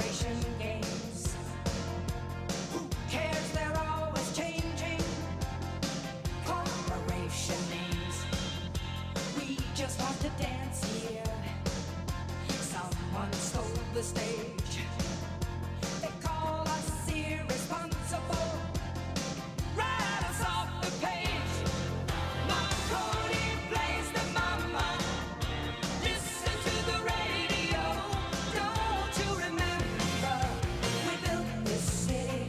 generation games. Who cares? They're always changing. Corporation names. We just want to dance here. Someone stole the stage. They call us irresponsible. Write us off the page. Marconi plays the mama. Listen to the radio. Don't you remember? We built this city.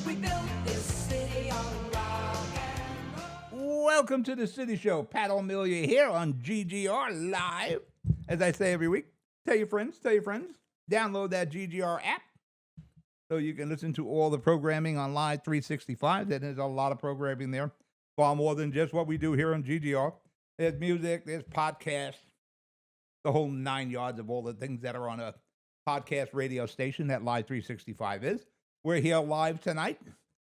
We built this city on rock and roll. Welcome to the City Show. Pat O'Melia here on GGR Live. As I say every week, tell your friends. Download that GGR app so you can listen to all the programming on Live 365. There's a lot of programming there, far more than just what we do here on GGR. There's music, there's podcasts, the whole 9 yards of all the things that are on a podcast radio station that Live 365 is. We're here live tonight.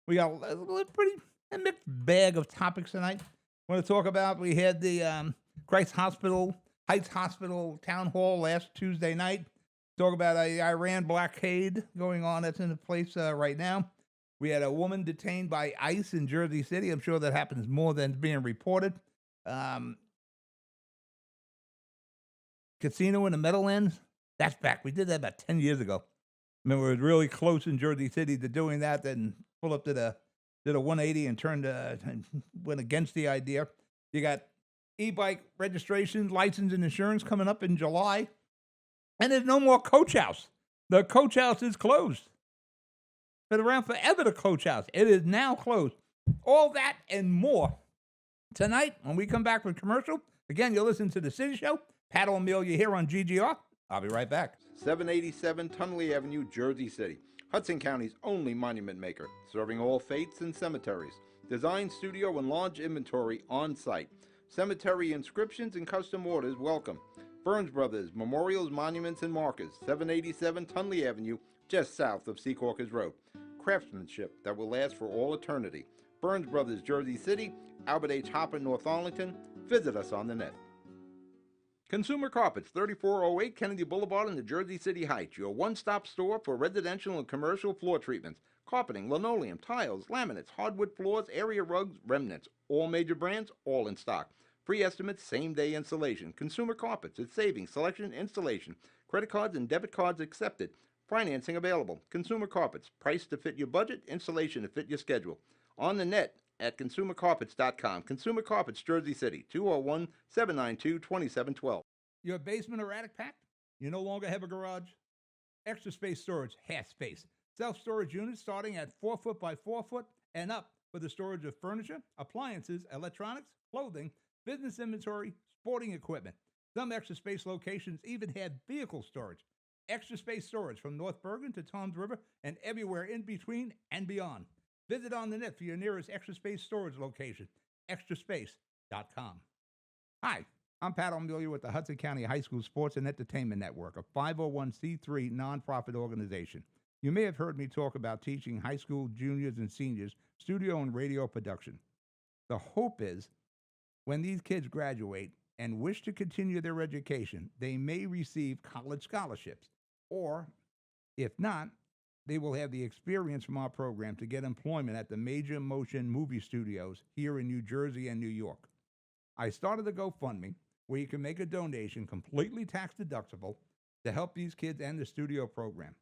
We got a pretty mixed bag of topics tonight. Want to talk about, we had the Christ Heights Hospital Town Hall last Tuesday night. Talk about a Iran blockade going on that's in place right now. We had a woman detained by ICE in Jersey City. I'm sure that happens more than being reported. Casino in the Meadowlands, that's back. We did that about 10 years ago. I mean, we were really close in Jersey City to doing that, then pulled up to did a 180 and went against the idea. You got e-bike registration, license, and insurance coming up in July. And there's no more Coach House. The Coach House is closed. Been around forever, the Coach House. It is now closed. All that and more tonight when we come back from commercial. Again, you'll listen to The City Show. Pat O'Melia here on GGR. I'll be right back. 787 Tunley Avenue, Jersey City. Hudson County's only monument maker, serving all faiths and cemeteries. Design, studio, and large inventory on site. Cemetery inscriptions and custom orders welcome. Burns Brothers, Memorials, Monuments, and Markers, 787 Tunley Avenue, just south of Secaucus Road. Craftsmanship that will last for all eternity. Burns Brothers, Jersey City, Albert H. Hopper, North Arlington. Visit us on the net. Consumer Carpets, 3408 Kennedy Boulevard in the Jersey City Heights, your one-stop store for residential and commercial floor treatments. Carpeting, linoleum, tiles, laminates, hardwood floors, area rugs, remnants. All major brands, all in stock. Free estimates, same-day installation. Consumer Carpets, it's savings, selection, installation. Credit cards and debit cards accepted. Financing available. Consumer Carpets, price to fit your budget, installation to fit your schedule. On the net at consumercarpets.com. Consumer Carpets, Jersey City, 201-792-2712. Your basement or attic packed? You no longer have a garage? Extra Space Storage has space. Self-storage units starting at 4 foot by 4 foot and up for the storage of furniture, appliances, electronics, clothing, business inventory, sporting equipment. Some Extra Space locations even have vehicle storage. Extra Space Storage from North Bergen to Toms River and everywhere in between and beyond. Visit on the net for your nearest Extra Space Storage location, extraspace.com. Hi, I'm Pat O'Melia with the Hudson County High School Sports and Entertainment Network, a 501c3 nonprofit organization. You may have heard me talk about teaching high school juniors and seniors studio and radio production. The hope is when these kids graduate and wish to continue their education, they may receive college scholarships, or if not, they will have the experience from our program to get employment at the major motion movie studios here in New Jersey and New York. I started a GoFundMe where you can make a donation completely tax deductible to help these kids and the studio program.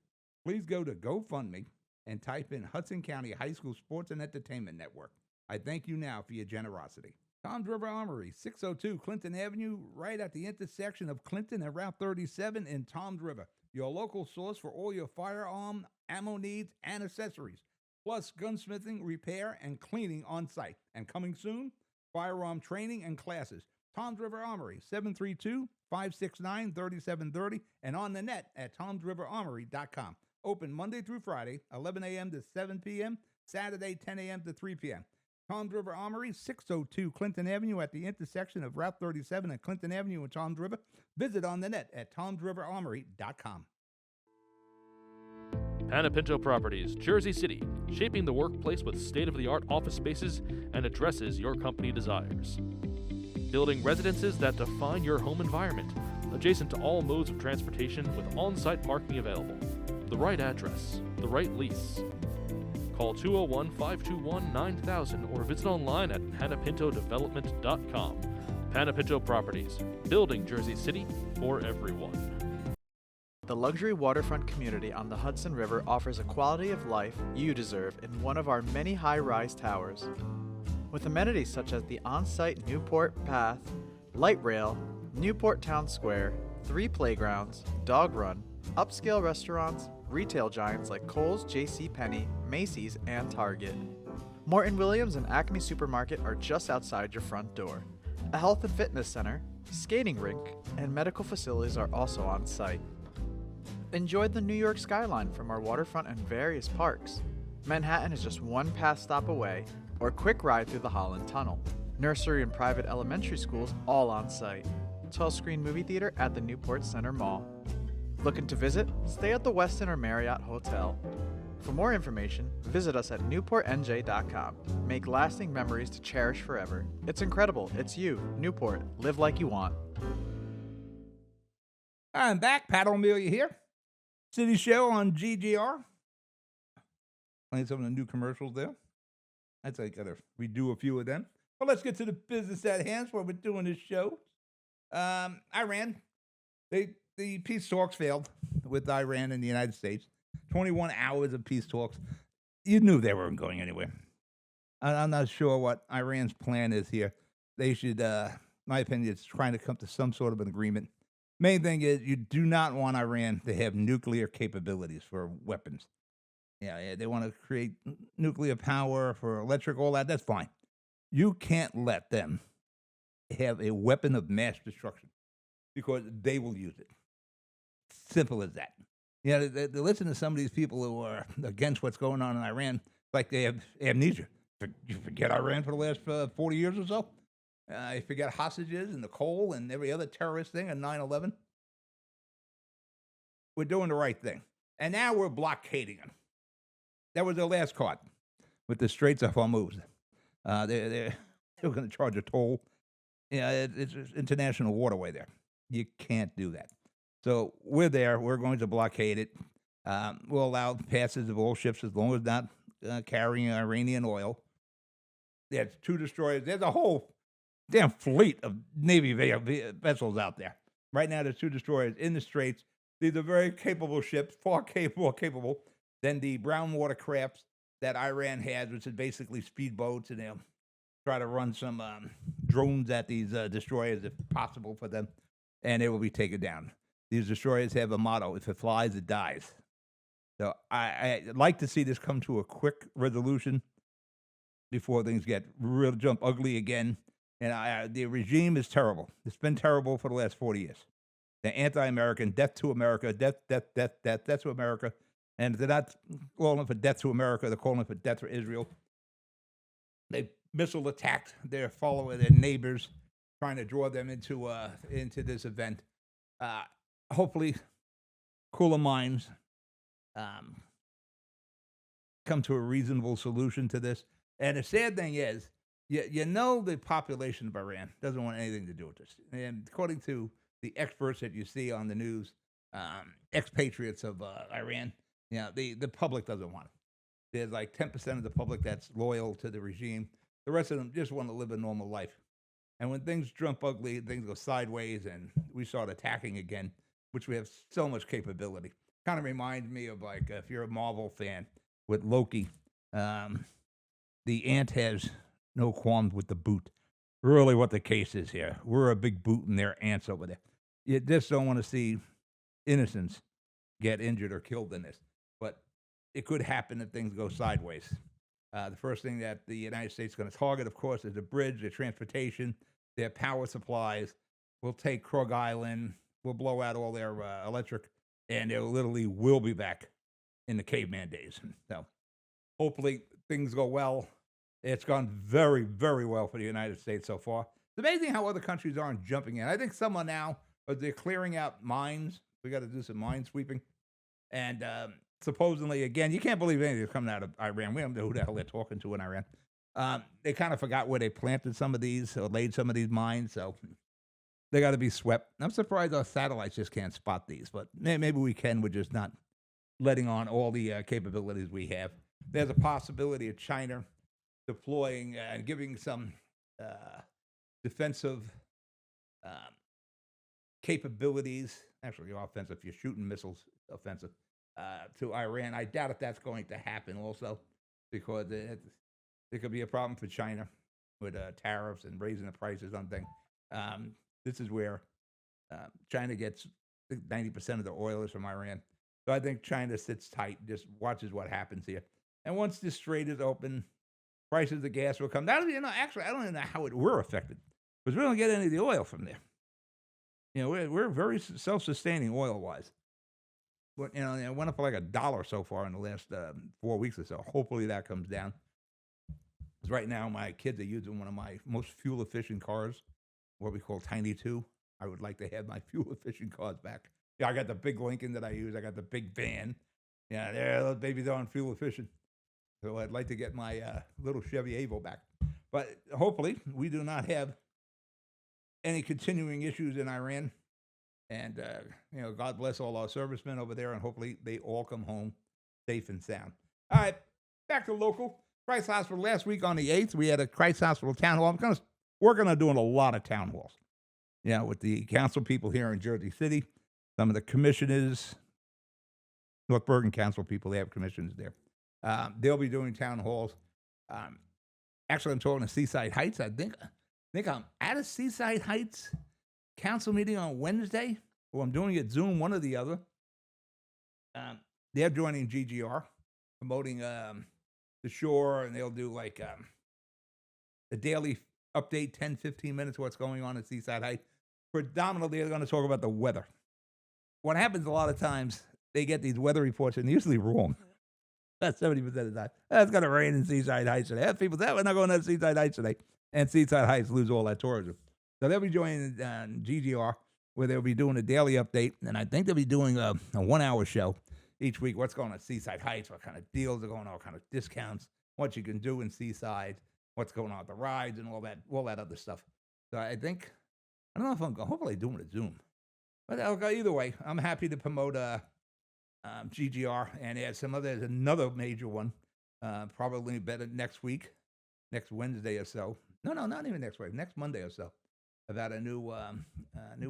Please go to GoFundMe and type in Hudson County High School Sports and Entertainment Network. I thank you now for your generosity. Toms River Armory, 602 Clinton Avenue, right at the intersection of Clinton and Route 37 in Toms River. Your local source for all your firearm, ammo needs, and accessories, plus gunsmithing, repair, and cleaning on site. And coming soon, firearm training and classes. Toms River Armory, 732-569-3730, and on the net at tomsriverarmory.com. Open Monday through Friday, 11 a.m. to 7 p.m., Saturday, 10 a.m. to 3 p.m. Toms River Armory, 602 Clinton Avenue at the intersection of Route 37 and Clinton Avenue in Toms River. Visit on the net at tomsriverarmory.com. Panapinto Properties, Jersey City, shaping the workplace with state-of-the-art office spaces and addresses your company desires. building residences that define your home environment, adjacent to all modes of transportation with on-site parking available. The right address, the right lease. Call 201-521-9000 or visit online at panapintodevelopment.com. Panapinto Properties, building Jersey City for everyone. The luxury waterfront community on the Hudson River offers a quality of life you deserve in one of our many high-rise towers. With amenities such as the on-site Newport Path, light rail, Newport Town Square, 3 playgrounds, dog run, upscale restaurants, retail giants like Kohl's, JCPenney, Macy's, and Target. Morton Williams and Acme Supermarket are just outside your front door. A health and fitness center, skating rink, and medical facilities are also on site. Enjoy the New York skyline from our waterfront and various parks. Manhattan is just one pass stop away, or quick ride through the Holland Tunnel. Nursery and private elementary schools all on site. 12-screen movie theater at the Newport Center Mall. Looking to visit? Stay at the Westin or Marriott Hotel. For more information, visit us at newportnj.com. Make lasting memories to cherish forever. It's incredible. It's you, Newport. Live like you want. I'm back. Pat O'Melia here. City Show on GGR. Playing some of the new commercials there. I'd say gotta redo a few of them. But let's get to the business at hand. That's why we're doing this show. Iran. The peace talks failed with Iran and the United States. 21 hours of peace talks. You knew they weren't going anywhere. I'm not sure what Iran's plan is here. They should, my opinion, is trying to come to some sort of an agreement. Main thing is you do not want Iran to have nuclear capabilities for weapons. Yeah, they want to create nuclear power for electric, all that. That's fine. You can't let them have a weapon of mass destruction because they will use it. Simple as that. Yeah, they listen to some of these people who are against what's going on in Iran like they have amnesia. You forget Iran for the last 40 years or so? You forget hostages and the coal and every other terrorist thing and 9/11. We're doing the right thing. And now we're blockading them. That was their last card with the Straits of Hormuz. They were going to charge a toll. Yeah, it's international waterway there. You can't do that. So we're there. We're going to blockade it. We'll allow passage of all ships as long as not carrying Iranian oil. There's 2 destroyers. There's a whole damn fleet of Navy vessels out there. Right now, there's 2 destroyers in the Straits. These are very capable ships, far more capable than the brown water crafts that Iran has, which is basically speedboats, and they'll try to run some drones at these destroyers if possible for them, and they will be taken down. These destroyers have a motto: if it flies, it dies. So I'd like to see this come to a quick resolution before things get real jump ugly again. And the regime is terrible. It's been terrible for the last 40 years. They're anti-American, death to America, death to America. And if they're not calling for death to America, they're calling for death for Israel. They missile attacked their neighbors, trying to draw them into this event. Hopefully, cooler minds come to a reasonable solution to this. And the sad thing is, you know the population of Iran doesn't want anything to do with this. And according to the experts that you see on the news, expatriates of Iran, the public doesn't want it. There's like 10% of the public that's loyal to the regime. The rest of them just want to live a normal life. And when things jump ugly, things go sideways, and we start attacking again, which we have so much capability. Kind of reminds me of, like, if you're a Marvel fan, with Loki, the ant has no qualms with the boot. Really what the case is here. We're a big boot and they're ants over there. You just don't want to see innocents get injured or killed in this. But it could happen if things go sideways. The first thing that the United States is going to target, of course, is the bridge, their transportation, their power supplies. We'll take Krug Island. We'll blow out all their electric, and they literally will be back in the caveman days. So hopefully things go well. It's gone very, very well for the United States so far. It's amazing how other countries aren't jumping in. I think someone now, they're clearing out mines. We got to do some mine sweeping. And supposedly, again, you can't believe anything that's coming out of Iran. We don't know who the hell they're talking to in Iran. They kind of forgot where they planted some of these or laid some of these mines, so they got to be swept. I'm surprised our satellites just can't spot these, but maybe we can. We're just not letting on all the capabilities we have. There's a possibility of China deploying and giving some defensive capabilities, actually offensive, if you're shooting missiles, offensive, to Iran. I doubt if that's going to happen also, because it could be a problem for China with tariffs and raising the prices on things. This is where China gets 90% of the oil is from Iran. So I think China sits tight, just watches what happens here. And once this strait is open, prices of gas will come down. Actually, I don't even know how we're affected, because we don't get any of the oil from there. We're very self-sustaining oil-wise. But, it went up like $1 so far in the last 4 weeks or so. Hopefully that comes down. Because right now my kids are using one of my most fuel-efficient cars, what we call Tiny 2. I would like to have my fuel-efficient cars back. Yeah, I got the big Lincoln that I use. I got the big van. Yeah, those babies aren't fuel-efficient. So I'd like to get my little Chevy Evo back. But hopefully we do not have any continuing issues in Iran. And, God bless all our servicemen over there, and hopefully they all come home safe and sound. All right, back to local. Christ Hospital, last week on the 8th, we had a Christ Hospital town hall. I'm working on doing a lot of town halls, with the council people here in Jersey City, some of the commissioners, North Bergen Council people, they have commissioners there. They'll be doing town halls. Actually, I'm talking to Seaside Heights. I think I'm at a Seaside Heights council meeting on Wednesday, or I'm doing it Zoom, one or the other. They're joining GGR, promoting the shore, and they'll do like a daily update, 10, 15 minutes of what's going on at Seaside Heights. Predominantly, they're going to talk about the weather. What happens a lot of times, they get these weather reports, and they're usually wrong. That's 70% of the time. It's going to rain in Seaside Heights today. People say, we're not going to Seaside Heights today. And Seaside Heights lose all that tourism. So they'll be joining GGR, where they'll be doing a daily update. And I think they'll be doing a 1-hour show each week. What's going on at Seaside Heights, what kind of deals are going on, what kind of discounts, what you can do in Seaside, what's going on with the rides and all that other stuff. So I don't know if I'm going, hopefully doing it Zoom. But I'll go either way. I'm happy to promote GGR, and there's another major one, probably better next week, next Wednesday or so. No, not even next week, next Monday or so, about a new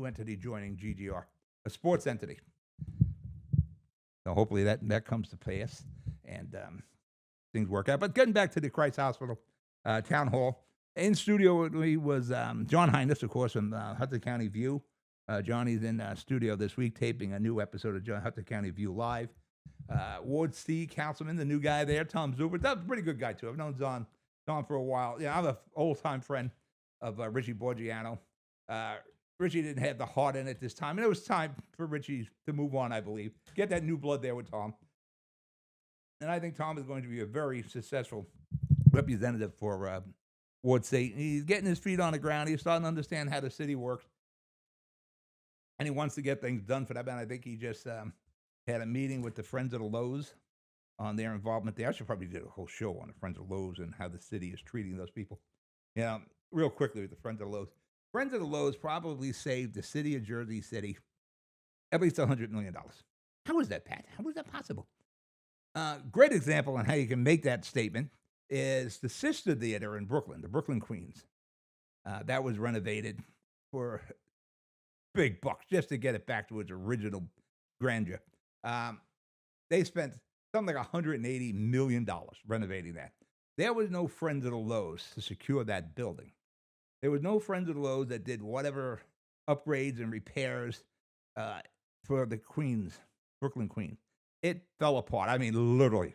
entity joining GGR, a sports entity. So hopefully that comes to pass and things work out. But getting back to the Christ Hospital Town Hall, in studio with me was John Highness, of course, from Hudson County View. Johnny's in studio this week taping a new episode of Hudson County View Live. Ward C, councilman, the new guy there, Tom Zuber. That's a pretty good guy, too. I've known John for a while. Yeah, I'm an old-time friend of Richie Borgiano. Richie didn't have the heart in it this time, and it was time for Richie to move on, I believe. Get that new blood there with Tom. And I think Tom is going to be a very successful representative for Ward C. He's getting his feet on the ground. He's starting to understand how the city works. And he wants to get things done for that. And I think he just had a meeting with the Friends of the Lowe's on their involvement there. I should probably do a whole show on the Friends of the Lowe's and how the city is treating those people. Real quickly with the Friends of the Lowe's. Friends of the Lowe's probably saved the city of Jersey City at least $100 million. How is that, Pat? How is that possible? Great example on how you can make that statement is the Sister Theater in Brooklyn, the Brooklyn Queens. That was renovated for big bucks just to get it back to its original grandeur. They spent something like $180 million renovating that. There was no Friends of the Lowe's to secure that building. There was no Friends of the Lowe's that did whatever upgrades and repairs for the Queens, Brooklyn Queens. It fell apart. I mean, literally.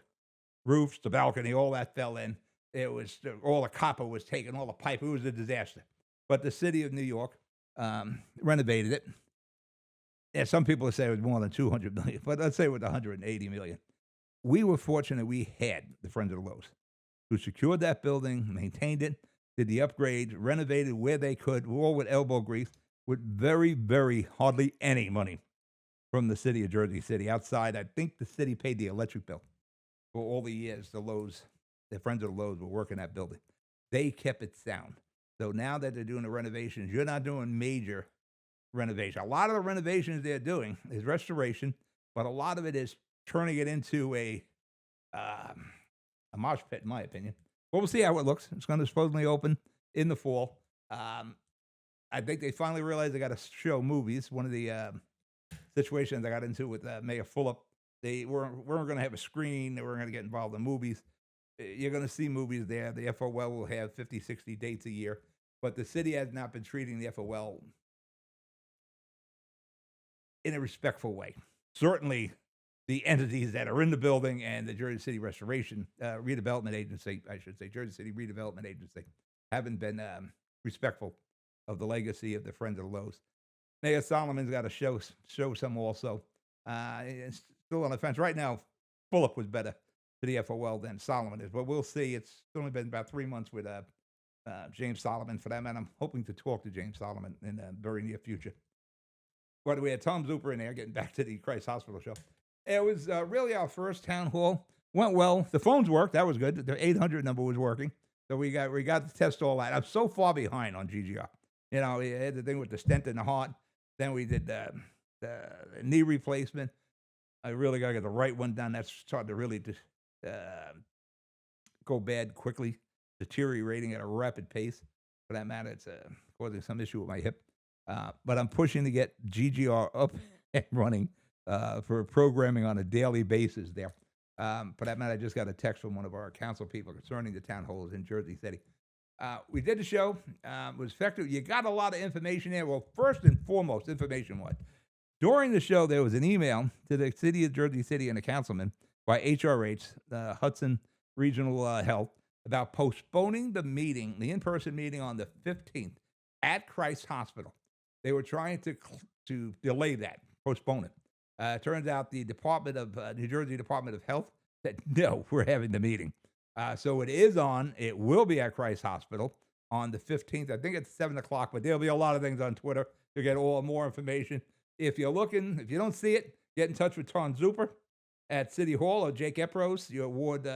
Roofs, the balcony, all that fell in. It was all the copper was taken, all the pipe. It was a disaster. But the city of New York renovated it. Yeah, some people say it was more than $200 million, but let's say it was $180 million. We were fortunate we had the Friends of the Lowe's who secured that building, maintained it, did the upgrades, renovated where they could, all with elbow grease, with very, very hardly any money from the city of Jersey City. Outside, I think the city paid the electric bill for all the years the Friends of the Lowe's were working that building. they kept it sound. So now that they're doing the renovations, you're not doing major renovation. A lot of the renovations they're doing is restoration, but a lot of it is turning it into a mosh pit, in my opinion. But we'll see how it looks. It's going to supposedly open in the fall. I think they finally realized they got to show movies. One of the situations I got into with Mayor Fulop, they weren't going to have a screen. They weren't going to get involved in movies. You're going to see movies there. The FOL will have 50, 60 dates a year, but the city has not been treating the FOL in a respectful way. Certainly, the entities that are in the building and the Jersey City Restoration Redevelopment Agency, I should say, Jersey City Redevelopment Agency, haven't been respectful of the legacy of the Friends of the Lowe's. Mayor Solomon's got to show some also. It's still on the fence. Right now, Fulop was better to the FOL than Solomon is, but we'll see. It's only been about 3 months with James Solomon for that, and I'm hoping to talk to James Solomon in the very near future. But we had Tom Zuper in there, getting back to the Christ Hospital show. It was really our first town hall. Went well. The phones worked. That was good. The 800 number was working. So we got to test all that. I'm so far behind on GGR. You know, we had the thing with the stent in the heart. Then we did the knee replacement. I really got to get the right one done. That's starting to really go bad quickly, deteriorating at a rapid pace. For that matter, it's causing some issue with my hip. But I'm pushing to get GGR up and running for programming on a daily basis there. For that matter, I just got a text from one of our council people concerning the town halls in Jersey City. We did the show. It was effective. You got a lot of information there. Well, first and foremost, information-wise. During the show, there was an email to the city of Jersey City and the councilman by HRH, Hudson Regional Health, about postponing the meeting, the in-person meeting on the 15th at Christ Hospital. They were trying to delay that, postpone it. Turns out the New Jersey Department of Health said, no, we're having the meeting. So it is on. It will be at Christ Hospital on the 15th. I think it's 7 o'clock, but there'll be a lot of things on Twitter to get more information. If you're looking, if you don't see it, get in touch with Tom Zuper at City Hall or Jake Epros, your Ward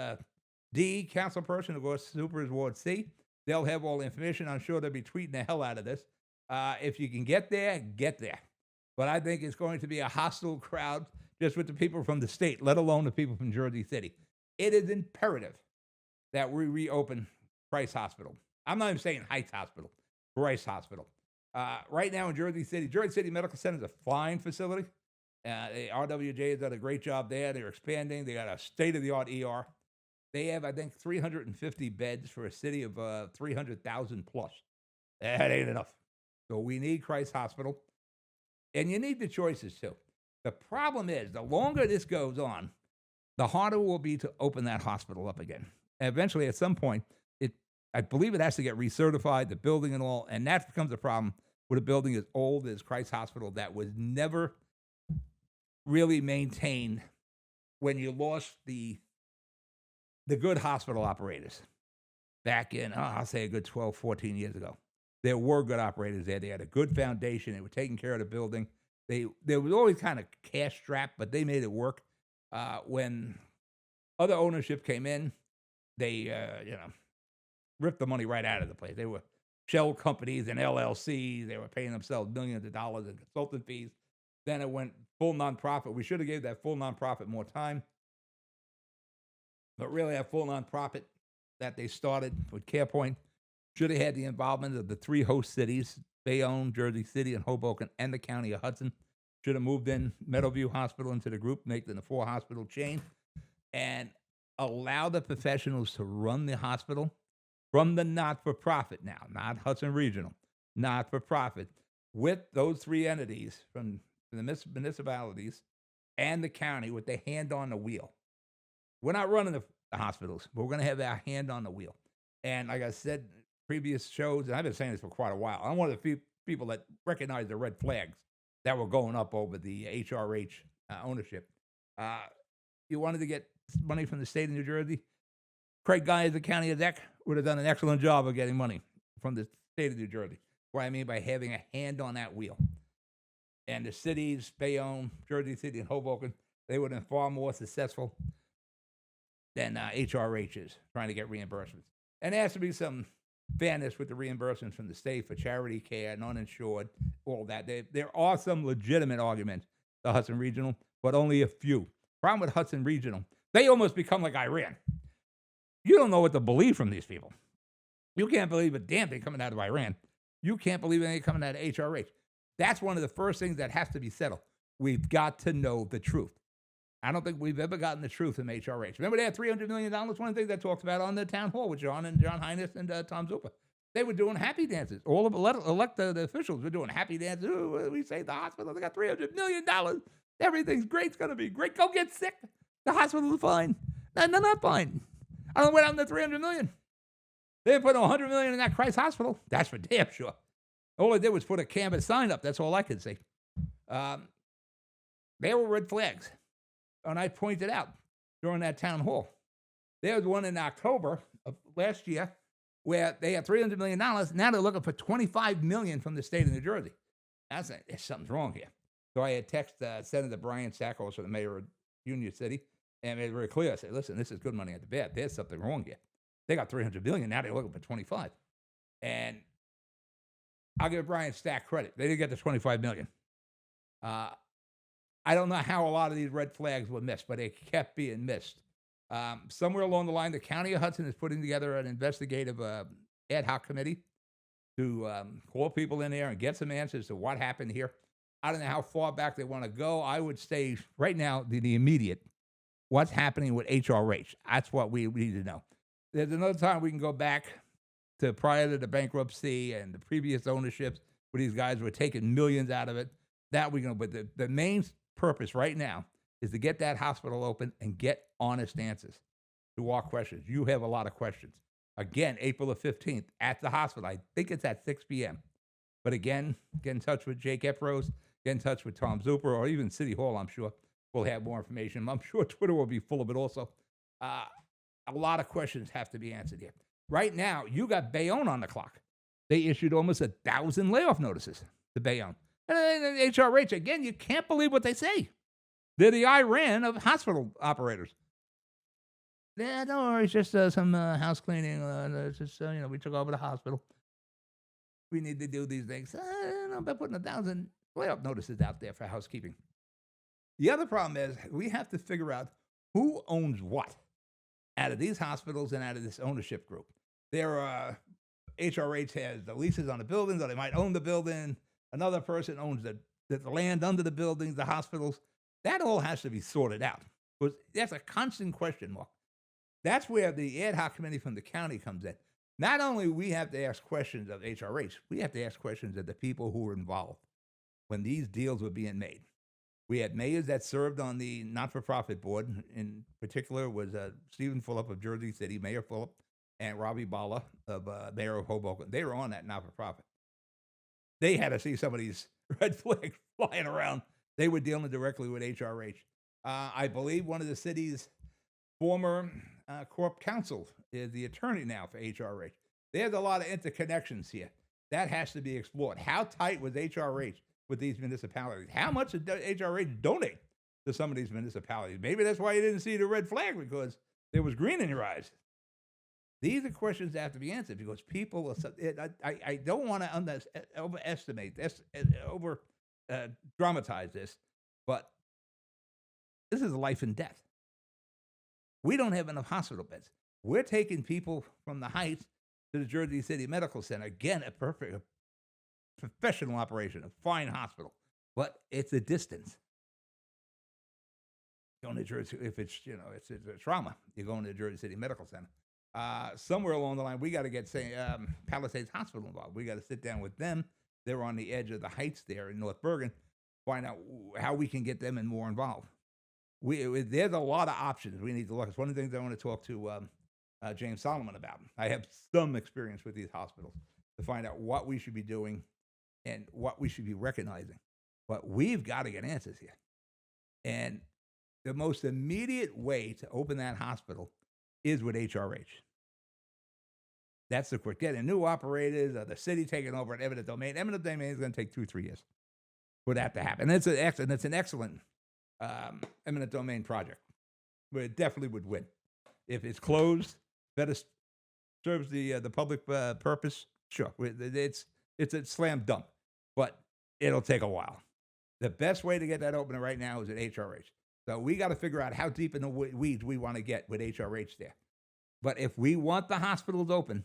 D council person. Of course, Zuper is Ward C. They'll have all the information. I'm sure they'll be tweeting the hell out of this. If you can get there, get there. But I think it's going to be a hostile crowd just with the people from the state, let alone the people from Jersey City. It is imperative that we reopen Christ Hospital. I'm not even saying Heights Hospital, Christ Hospital. Right now in Jersey City Medical Center is a fine facility. The RWJ has done a great job there. They're expanding. They got a state-of-the-art ER. They have, I think, 350 beds for a city of 300,000 plus. That ain't enough. So we need Christ Hospital. And you need the choices, too. The problem is, the longer this goes on, the harder it will be to open that hospital up again. And eventually, at some point, I believe it has to get recertified, the building and all, and that becomes a problem with a building as old as Christ Hospital that was never really maintained when you lost the good hospital operators back in, I'll say a good 12, 14 years ago. There were good operators there. They had a good foundation. They were taking care of the building. They was always kind of cash strapped, but they made it work. When other ownership came in, they ripped the money right out of the place. They were shell companies and LLCs. They were paying themselves millions of dollars in consultant fees. Then it went full nonprofit. We should have gave that full nonprofit more time. But really, that full nonprofit that they started with CarePoint should have had the involvement of the three host cities, Bayonne, Jersey City, and Hoboken, and the county of Hudson. Should have moved in Meadowview Hospital into the group, make them a 4-hospital chain, and allow the professionals to run the hospital from the not-for-profit now, not Hudson Regional, not-for-profit, with those three entities from the municipalities and the county with their hand on the wheel. We're not running the hospitals, but we're going to have our hand on the wheel. And like I said in previous shows, and I've been saying this for quite a while, I'm one of the few people that recognize the red flags that were going up over the HRH ownership. You wanted to get money from the state of New Jersey? Craig Guy, the county exec, would have done an excellent job of getting money from the state of New Jersey. What I mean by having a hand on that wheel. And the cities, Bayonne, Jersey City, and Hoboken, they would have been far more successful than HRH is trying to get reimbursements. And there has to be some fairness with the reimbursements from the state for charity care and uninsured, all that. There are some legitimate arguments to Hudson Regional, but only a few. Problem with Hudson Regional, they almost become like Iran. You don't know what to believe from these people. You can't believe a damn thing coming out of Iran. You can't believe anything coming out of HRH. That's one of the first things that has to be settled. We've got to know the truth. I don't think we've ever gotten the truth from HRH. Remember, they had $300 million. One of the things they talked about on the town hall with John Heinous and Tom Zupa. They were doing happy dances. All of elected officials were doing happy dances. Ooh, we saved the hospital. They got $300 million. Everything's great. It's going to be great. Go get sick. The hospital is fine. No, they're not fine. I don't know what happened to $300 million. They put $100 million in that Christ Hospital. That's for damn sure. All they did was put a canvas sign up. That's all I could see. There were red flags. And I pointed out during that town hall. There was one in October of last year where they had $300 million. Now they're looking for $25 million from the state of New Jersey. Something's wrong here. So I had texted Senator Brian Sackles, the mayor of Union City, and made it very clear. I said, listen, this is good money at the bad. There's something wrong here. They got $300 million. Now they're looking for 25. And I'll give Brian Stack credit. They didn't get the $25 million. I don't know how a lot of these red flags were missed, but they kept being missed. Somewhere along the line, the County of Hudson is putting together an investigative ad hoc committee to call people in there and get some answers to what happened here. I don't know how far back they want to go. I would say right now, the immediate, what's happening with HRH. That's what we need to know. There's another time we can go back to prior to the bankruptcy and the previous ownerships where these guys were taking millions out of it. That we can, but the main purpose right now is to get that hospital open and get honest answers to our questions. You have a lot of questions. Again, April the 15th at the hospital. I think it's at 6 p.m. But again, get in touch with Jake Epros, get in touch with Tom Zuper, or even City Hall, I'm sure. We'll have more information. I'm sure Twitter will be full of it also. A lot of questions have to be answered here. Right now, you got Bayonne on the clock. They issued almost 1,000 layoff notices to Bayonne. And HRH, again, you can't believe what they say. They're the Iran of hospital operators. Yeah, don't worry, it's just some house cleaning. It's just, we took over the hospital. We need to do these things. I don't know about putting 1,000 layoff notices out there for housekeeping. The other problem is we have to figure out who owns what out of these hospitals and out of this ownership group. HRH has the leases on the buildings, or they might own the building. Another person owns the land under the buildings, the hospitals. That all has to be sorted out. Because that's a constant question mark. That's where the ad hoc committee from the county comes in. Not only we have to ask questions of HRH, we have to ask questions of the people who were involved when these deals were being made. We had mayors that served on the not-for-profit board. In particular was Stephen Fulop of Jersey City, Mayor Fulop, and Robbie Balla of Mayor of Hoboken. They were on that not-for-profit. They had to see some of these red flags flying around. They were dealing directly with HRH. I believe one of the city's former corp counsel is the attorney now for HRH. There's a lot of interconnections here. That has to be explored. How tight was HRH with these municipalities? How much did HRH donate to some of these municipalities? Maybe that's why you didn't see the red flag, because there was green in your eyes. These are questions that have to be answered, because people are, I don't want to overestimate this, dramatize this, but this is life and death. We don't have enough hospital beds. We're taking people from the Heights to the Jersey City Medical Center. Again, a perfect professional operation, a fine hospital, but it's a distance. Going to Jersey, if it's it's a trauma, you're going to the Jersey City Medical Center. Somewhere along the line, we got to get Palisades Hospital involved. We got to sit down with them. They're on the edge of the Heights there in North Bergen. Find out how we can get them more involved. There's a lot of options we need to look. It's one of the things I want to talk to James Solomon about. I have some experience with these hospitals to find out what we should be doing and what we should be recognizing. But we've got to get answers here. And the most immediate way to open that hospital is with HRH. That's the quick. Getting new operators, or the city taking over an eminent domain. Eminent domain is going to take 2-3 years for that to happen. And it's an excellent eminent domain project, but it definitely would win. If it's closed, better serves the public purpose, sure, it's a slam dunk, but it'll take a while. The best way to get that open right now is at HRH. So we got to figure out how deep in the weeds we want to get with HRH there. But if we want the hospitals open,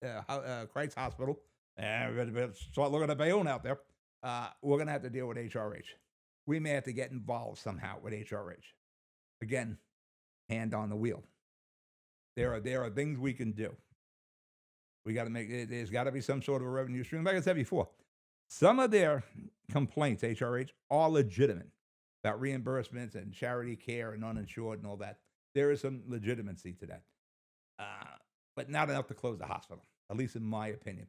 Christ Hospital, and we're going to start looking at Bayonne out there, we're going to have to deal with HRH. We may have to get involved somehow with HRH. Again, hand on the wheel. There are things we can do. We got to make it. There's got to be some sort of a revenue stream. Like I said before, some of their complaints, HRH, are legitimate about reimbursements and charity care and uninsured and all that. There is some legitimacy to that, but not enough to close the hospital, at least in my opinion.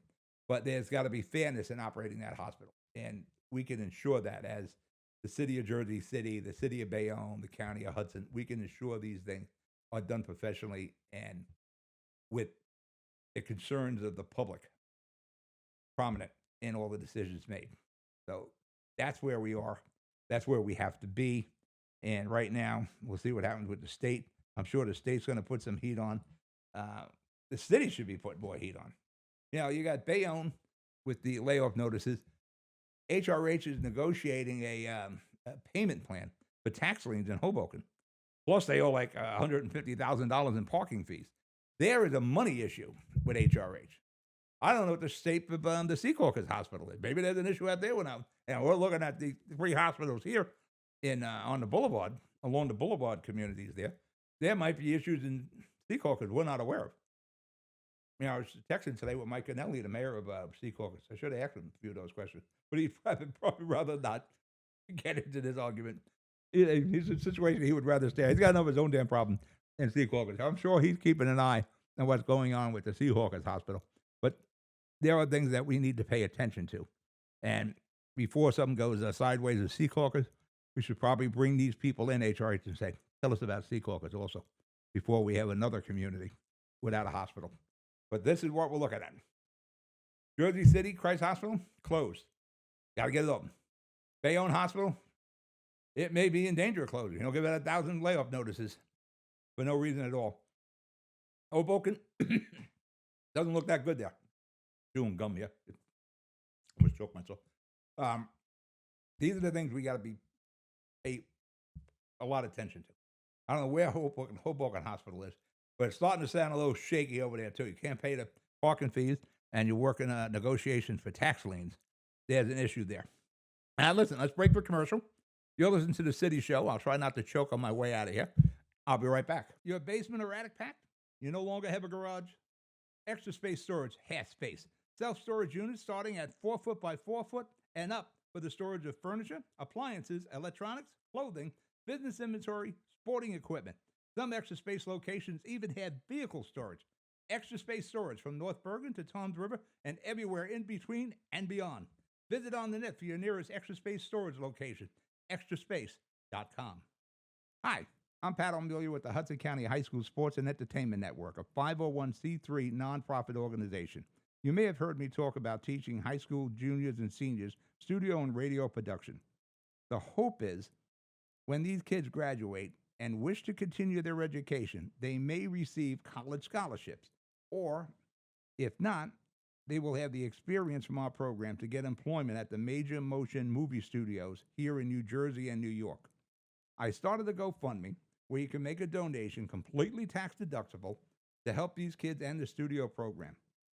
But there's got to be fairness in operating that hospital, and we can ensure that as the city of Jersey City, the city of Bayonne, the county of Hudson, we can ensure these things are done professionally and with the concerns of the public prominent in all the decisions made. So that's where we are. That's where we have to be. And right now, we'll see what happens with the state. I'm sure the state's going to put some heat on. The city should be putting more heat on. You know, you got Bayonne with the layoff notices. HRH is negotiating a payment plan for tax liens in Hoboken. Plus, they owe like $150,000 in parking fees. There is a money issue with HRH. I don't know what the state of the Secaucus Hospital is. Maybe there's an issue out there with them. And we're looking at the 3 hospitals here in on the boulevard, along the boulevard communities there. There might be issues in Secaucus we're not aware of. You know, I was texting today with Mike Cannelli, the mayor of Secaucus. I should have asked him a few of those questions, but he'd probably rather not get into this argument. He's in a situation he would rather stay. He's got enough of his own damn problem in Secaucus. I'm sure he's keeping an eye on what's going on with the Secaucus Hospital. But there are things that we need to pay attention to. And before something goes sideways with Secaucus, we should probably bring these people in, HRH, and say, tell us about Secaucus also, before we have another community without a hospital. But this is what we're looking at. Jersey City, Christ Hospital, closed. Got to get it open. Bayonne Hospital, it may be in danger of closing. You'll give it 1,000 layoff notices for no reason at all. Hoboken doesn't look that good there. Chewing gum here. I almost choked myself. These are the things we got to pay a lot of attention to. I don't know where Hoboken Hospital is, but it's starting to sound a little shaky over there, too. You can't pay the parking fees, and you're working negotiations for tax liens. There's an issue there. Now, listen, let's break for commercial. You'll listen to the City Show. I'll try not to choke on my way out of here. I'll be right back. Your basement or attic packed? You no longer have a garage? Extra Space Storage has space. Self-storage units starting at 4 foot by 4 foot and up for the storage of furniture, appliances, electronics, clothing, business inventory, sporting equipment. Some Extra Space locations even have vehicle storage. Extra Space Storage from North Bergen to Toms River and everywhere in between and beyond. Visit on the net for your nearest Extra Space Storage location, extraspace.com. Hi, I'm Pat O'Melia with the Hudson County High School Sports and Entertainment Network, a 501c3 nonprofit organization. You may have heard me talk about teaching high school juniors and seniors studio and radio production. The hope is when these kids graduate and wish to continue their education, they may receive college scholarships, or if not, they will have the experience from our program to get employment at the major motion movie studios here in New Jersey and New York. I started a GoFundMe where you can make a donation completely tax deductible to help these kids and the studio program.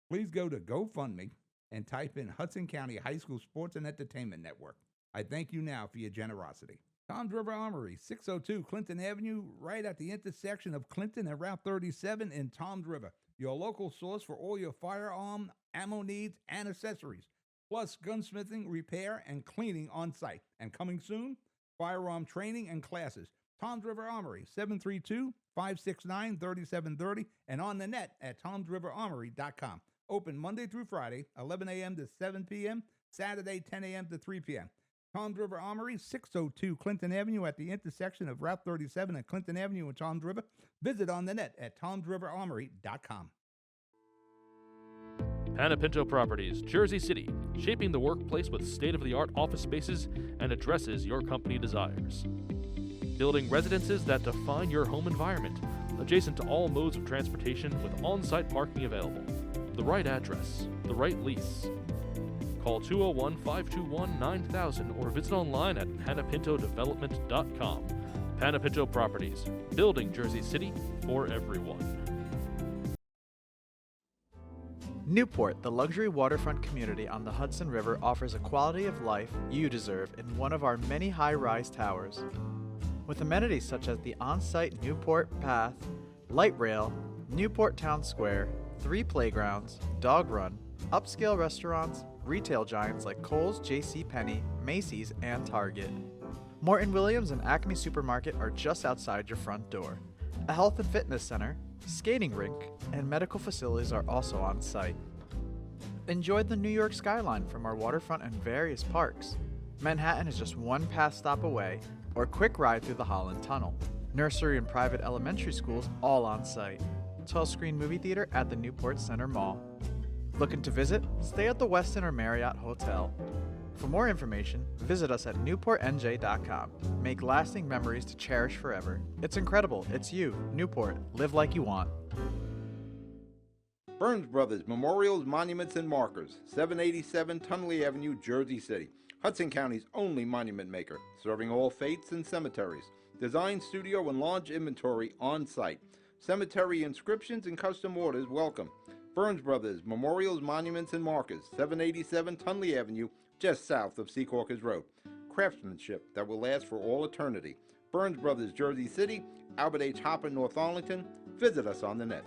Please go to GoFundMe and type in Hudson County High School Sports and Entertainment Network. I thank you now for your generosity. Toms River Armory, 602 Clinton Avenue, right at the intersection of Clinton and Route 37 in Toms River. Your local source for all your firearm, ammo needs, and accessories, plus gunsmithing, repair, and cleaning on site. And coming soon, firearm training and classes. Toms River Armory, 732-569-3730, and on the net at tomsriverarmory.com. Open Monday through Friday, 11 a.m. to 7 p.m., Saturday, 10 a.m. to 3 p.m. Toms River Armory, 602 Clinton Avenue at the intersection of Route 37 and Clinton Avenue in Toms River. Visit on the net at tomsriverarmory.com. Panapinto Properties, Jersey City, shaping the workplace with state-of-the-art office spaces and addresses your company desires. Building residences that define your home environment. adjacent to all modes of transportation with on-site parking available. The right address, the right lease. Call 201-521-9000 or visit online at panapintodevelopment.com. Panapinto Properties, building Jersey City for everyone. Newport, the luxury waterfront community on the Hudson River, offers a quality of life you deserve in one of our many high-rise towers. With amenities such as the on-site Newport Path, light rail, Newport Town Square, 3 playgrounds, dog run, upscale restaurants, retail giants like Kohl's, JCPenney, Macy's, and Target. Morton Williams and Acme Supermarket are just outside your front door. A health and fitness center, skating rink, and medical facilities are also on site. Enjoy the New York skyline from our waterfront and various parks. Manhattan is just one pass stop away, or quick ride through the Holland Tunnel. Nursery and private elementary schools all on site. 12-screen movie theater at the Newport Center Mall. Looking to visit? Stay at the Westin or Marriott Hotel. For more information, visit us at newportnj.com. Make lasting memories to cherish forever. It's incredible. It's you, Newport. Live like you want. Burns Brothers Memorials, Monuments, and Markers, 787 Tunley Avenue, Jersey City. Hudson County's only monument maker, serving all faiths and cemeteries. Design, studio, and launch inventory on site. Cemetery inscriptions and custom orders welcome. Burns Brothers Memorials, Monuments, and Markers, 787 Tunley Avenue, just south of Secaucus Road. Craftsmanship that will last for all eternity. Burns Brothers, Jersey City, Albert H. Hopper, North Arlington. Visit us on the net.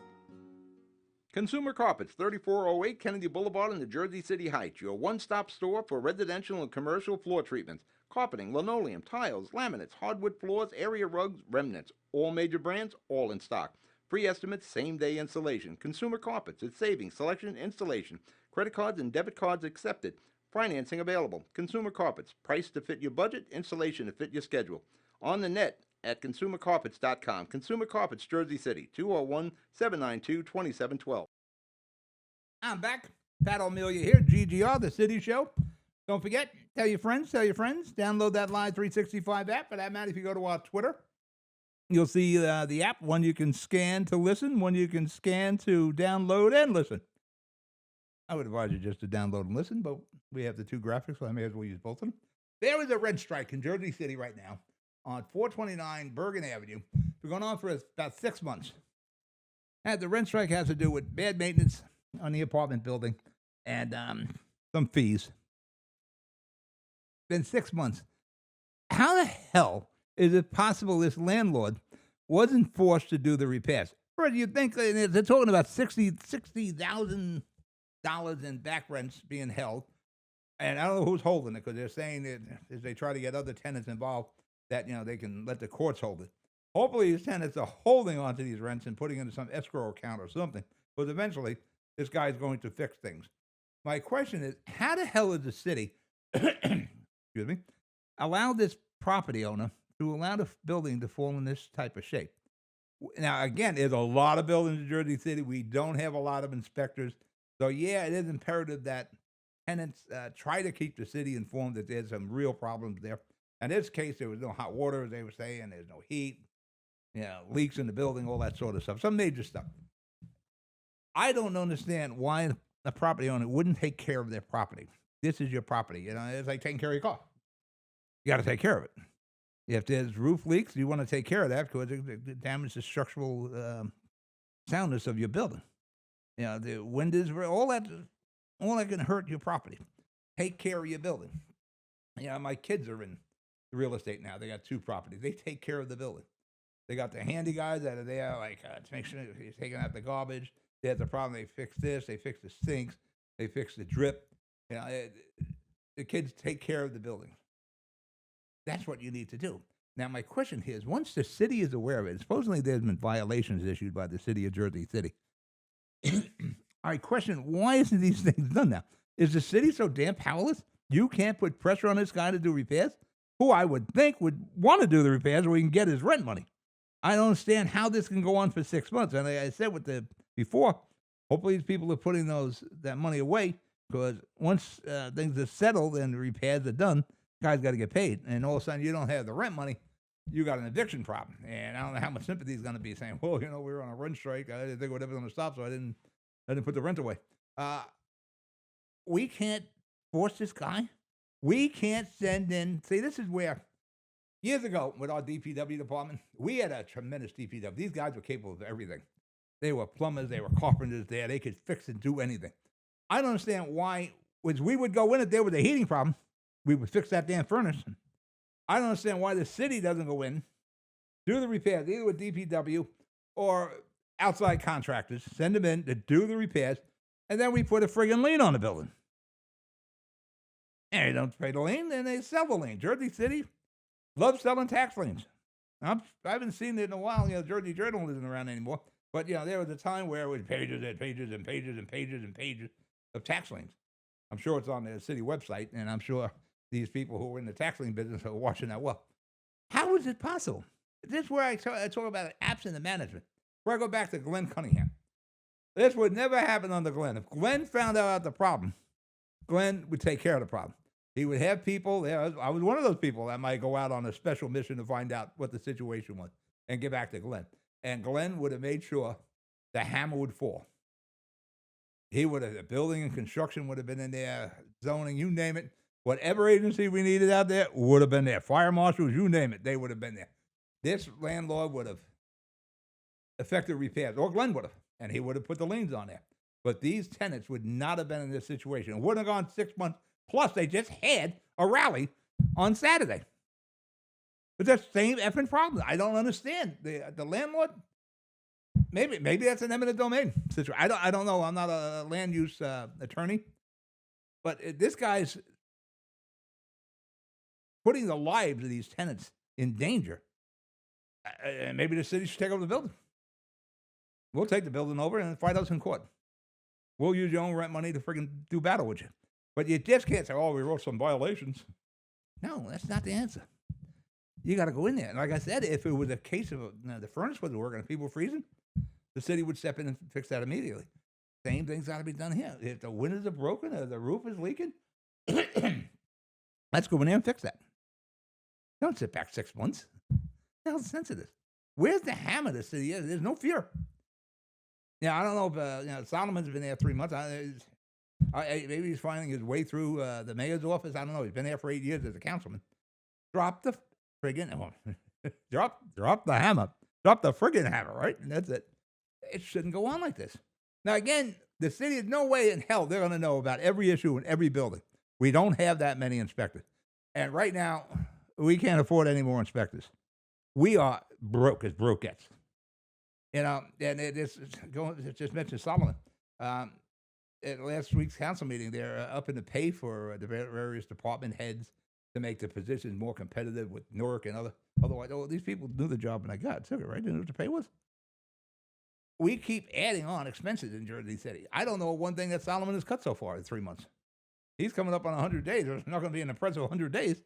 Consumer Carpets, 3408 Kennedy Boulevard in the Jersey City Heights, your one-stop store for residential and commercial floor treatments, carpeting, linoleum, tiles, laminates, hardwood floors, area rugs, remnants. All major brands, all in stock. Free estimates, same-day installation. Consumer Carpets, it's savings, selection, installation. Credit cards and debit cards accepted. Financing available. Consumer Carpets, price to fit your budget, installation to fit your schedule. On the net at consumercarpets.com. Consumer Carpets, Jersey City, 201-792-2712. I'm back. Pat O'Melia here, GGR, the City Show. Don't forget, tell your friends. Download that Live 365 app. For that matter, if you go to our Twitter, you'll see the app. One you can scan to listen, one you can scan to download and listen. I would advise you just to download and listen, but we have the two graphics, so I may as well use both of them. There is a rent strike in Jersey City right now on 429 Bergen Avenue. It's going on for about 6 months. And the rent strike has to do with bad maintenance on the apartment building and some fees. Been 6 months. How the hell is it possible this landlord wasn't forced to do the repairs? First, you'd think they're talking about $60,000 in back rents being held. And I don't know who's holding it, because they're saying that as they try to get other tenants involved, that they can let the courts hold it. Hopefully these tenants are holding on to these rents and putting into some escrow account or something, because eventually this guy's going to fix things. My question is, how the hell is the city, excuse me, allow this property owner to allow the building to fall in this type of shape? Now, again, there's a lot of buildings in Jersey City. We don't have a lot of inspectors. So, yeah, it is imperative that tenants try to keep the city informed that there's some real problems there. In this case, there was no hot water, as they were saying. There's no heat, leaks in the building, all that sort of stuff. Some major stuff. I don't understand why the property owner wouldn't take care of their property. This is your property. It's like taking care of your car. You got to take care of it. If there's roof leaks, you want to take care of that because it damages the structural soundness of your building. The windows, all that can hurt your property. Take care of your building. My kids are in real estate now. They got 2 properties. They take care of the building. They got the handy guys that are there, to make sure he's taking out the garbage. There's a problem. They fix this. They fix the sinks. They fix the drip. The kids take care of the building. That's what you need to do. Now, my question here is, once the city is aware of it, supposedly there's been violations issued by the city of Jersey City. I question, why isn't these things done now? Is the city so damn powerless? You can't put pressure on this guy to do repairs? Who I would think would want to do the repairs where he can get his rent money. I don't understand how this can go on for 6 months. And like I said before, hopefully these people are putting that money away, because once things are settled and the repairs are done, guy's got to get paid. And all of a sudden you don't have the rent money. you got an eviction problem. And I don't know how much sympathy is going to be saying, well, we were on a rent strike. I didn't think it was ever going to stop, so I didn't put the rent away. We can't force this guy. We can't send in. See, this is where years ago with our DPW department, we had a tremendous DPW. These guys were capable of everything. They were plumbers. They were carpenters there. They could fix and do anything. I don't understand why, which we would go in if there was a heating problem. We would fix that damn furnace. I don't understand why the city doesn't go in, do the repairs, either with DPW or outside contractors, send them in to do the repairs, and then we put a friggin' lien on the building. And they don't pay the lien, then they sell the lien. Jersey City loves selling tax liens. I haven't seen it in a while. Jersey Journal isn't around anymore. But, there was a time where it was pages and pages and pages and pages and pages of tax liens. I'm sure it's on the city website, and I'm sure these people who are in the tax lien business are watching that well. How is it possible? This is where I talk about absence of management. Where I go back to Glenn Cunningham. This would never happen under Glenn. If Glenn found out the problem, Glenn would take care of the problem. He would have people there. I was one of those people that might go out on a special mission to find out what the situation was and get back to Glenn. And Glenn would have made sure the hammer would fall. He would have, the building and construction would have been in there, zoning, you name it. Whatever agency we needed out there would have been there. Fire marshals, you name it, they would have been there. This landlord would have effected repairs, or Glenn would have, and he would have put the liens on there. But these tenants would not have been in this situation. It wouldn't have gone 6 months. Plus, they just had a rally on Saturday. But that's the same effing problem. I don't understand. The landlord, maybe that's an eminent domain situation. I don't know. I'm not a land use attorney. But this guy's putting the lives of these tenants in danger. And maybe the city should take over the building. We'll take the building over and fight us in court. We'll use your own rent money to friggin' do battle with you. But you just can't say, we wrote some violations. No, that's not the answer. You got to go in there. And like I said, if it was a case of the furnace wasn't working and people were freezing, the city would step in and fix that immediately. Same thing's got to be done here. If the windows are broken or the roof is leaking, let's go in there and fix that. Don't sit back 6 months. The hell's the sense of this? Where's the hammer the city is? There's no fear. I don't know if Solomon's been there 3 months. Maybe he's finding his way through the mayor's office. I don't know. He's been there for 8 years as a councilman. Drop the friggin' drop the hammer. Drop the friggin' hammer, right? And that's it. It shouldn't go on like this. Now, again, the city is no way in hell they're going to know about every issue in every building. We don't have that many inspectors. And right now, we can't afford any more inspectors. We are broke as broke gets. And it just mentioned Solomon. At last week's council meeting, they're up in the pay for the various department heads to make the positions more competitive with Newark and otherwise. These people knew the job and I got took it, right? They knew what the pay was. We keep adding on expenses in Jersey City. I don't know one thing that Solomon has cut so far in 3 months. He's coming up on 100 days. There's not going to be an impressive 100 days.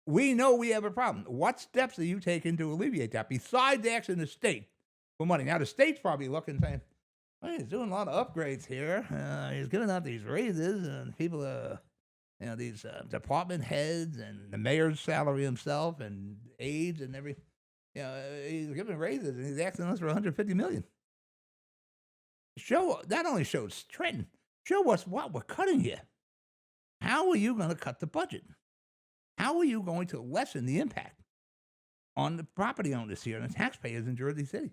We know we have a problem. What steps are you taking to alleviate that besides asking the state for money? Now, the state's probably looking saying, he's doing a lot of upgrades here. He's giving out these raises, and people are, these department heads and the mayor's salary himself and aides and everything. He's giving raises, and he's asking us for $150 million. That only shows Trenton. Show us what we're cutting here. How are you going to cut the budget? How are you going to lessen the impact on the property owners here and the taxpayers in Jersey City?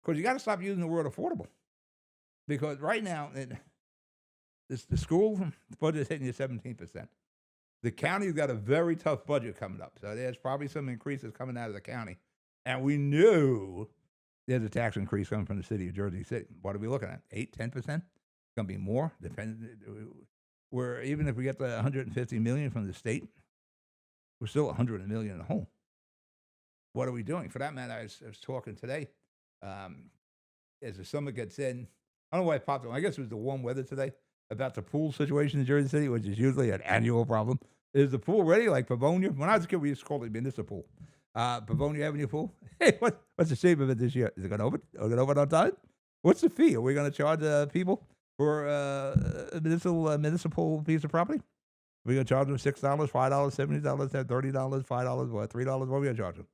Because you got to stop using the word affordable. Because right now, the school budget is hitting you 17%. The county's got a very tough budget coming up. So there's probably some increases coming out of the county. And we knew there's a tax increase coming from the city of Jersey City. What are we looking at? 8, 10%? It's going to be more. Where even if we get the $150 million from the state, we're still $100 million at home. What are we doing? For that matter, I was talking today. As the summer gets in, I don't know why it popped up. I guess it was the warm weather today about the pool situation in Jersey City, which is usually an annual problem. Is the pool ready? Like Pavonia? When I was a kid, we used to call it municipal. Pavonia Avenue pool. Hey, what's the shape of it this year? Is it going to open? Are we going to open on time? What's the fee? Are we going to charge people for a municipal piece of property? We gonna charge them $6, $5, $70, $30, $5, what, $3? What are we gonna charge them?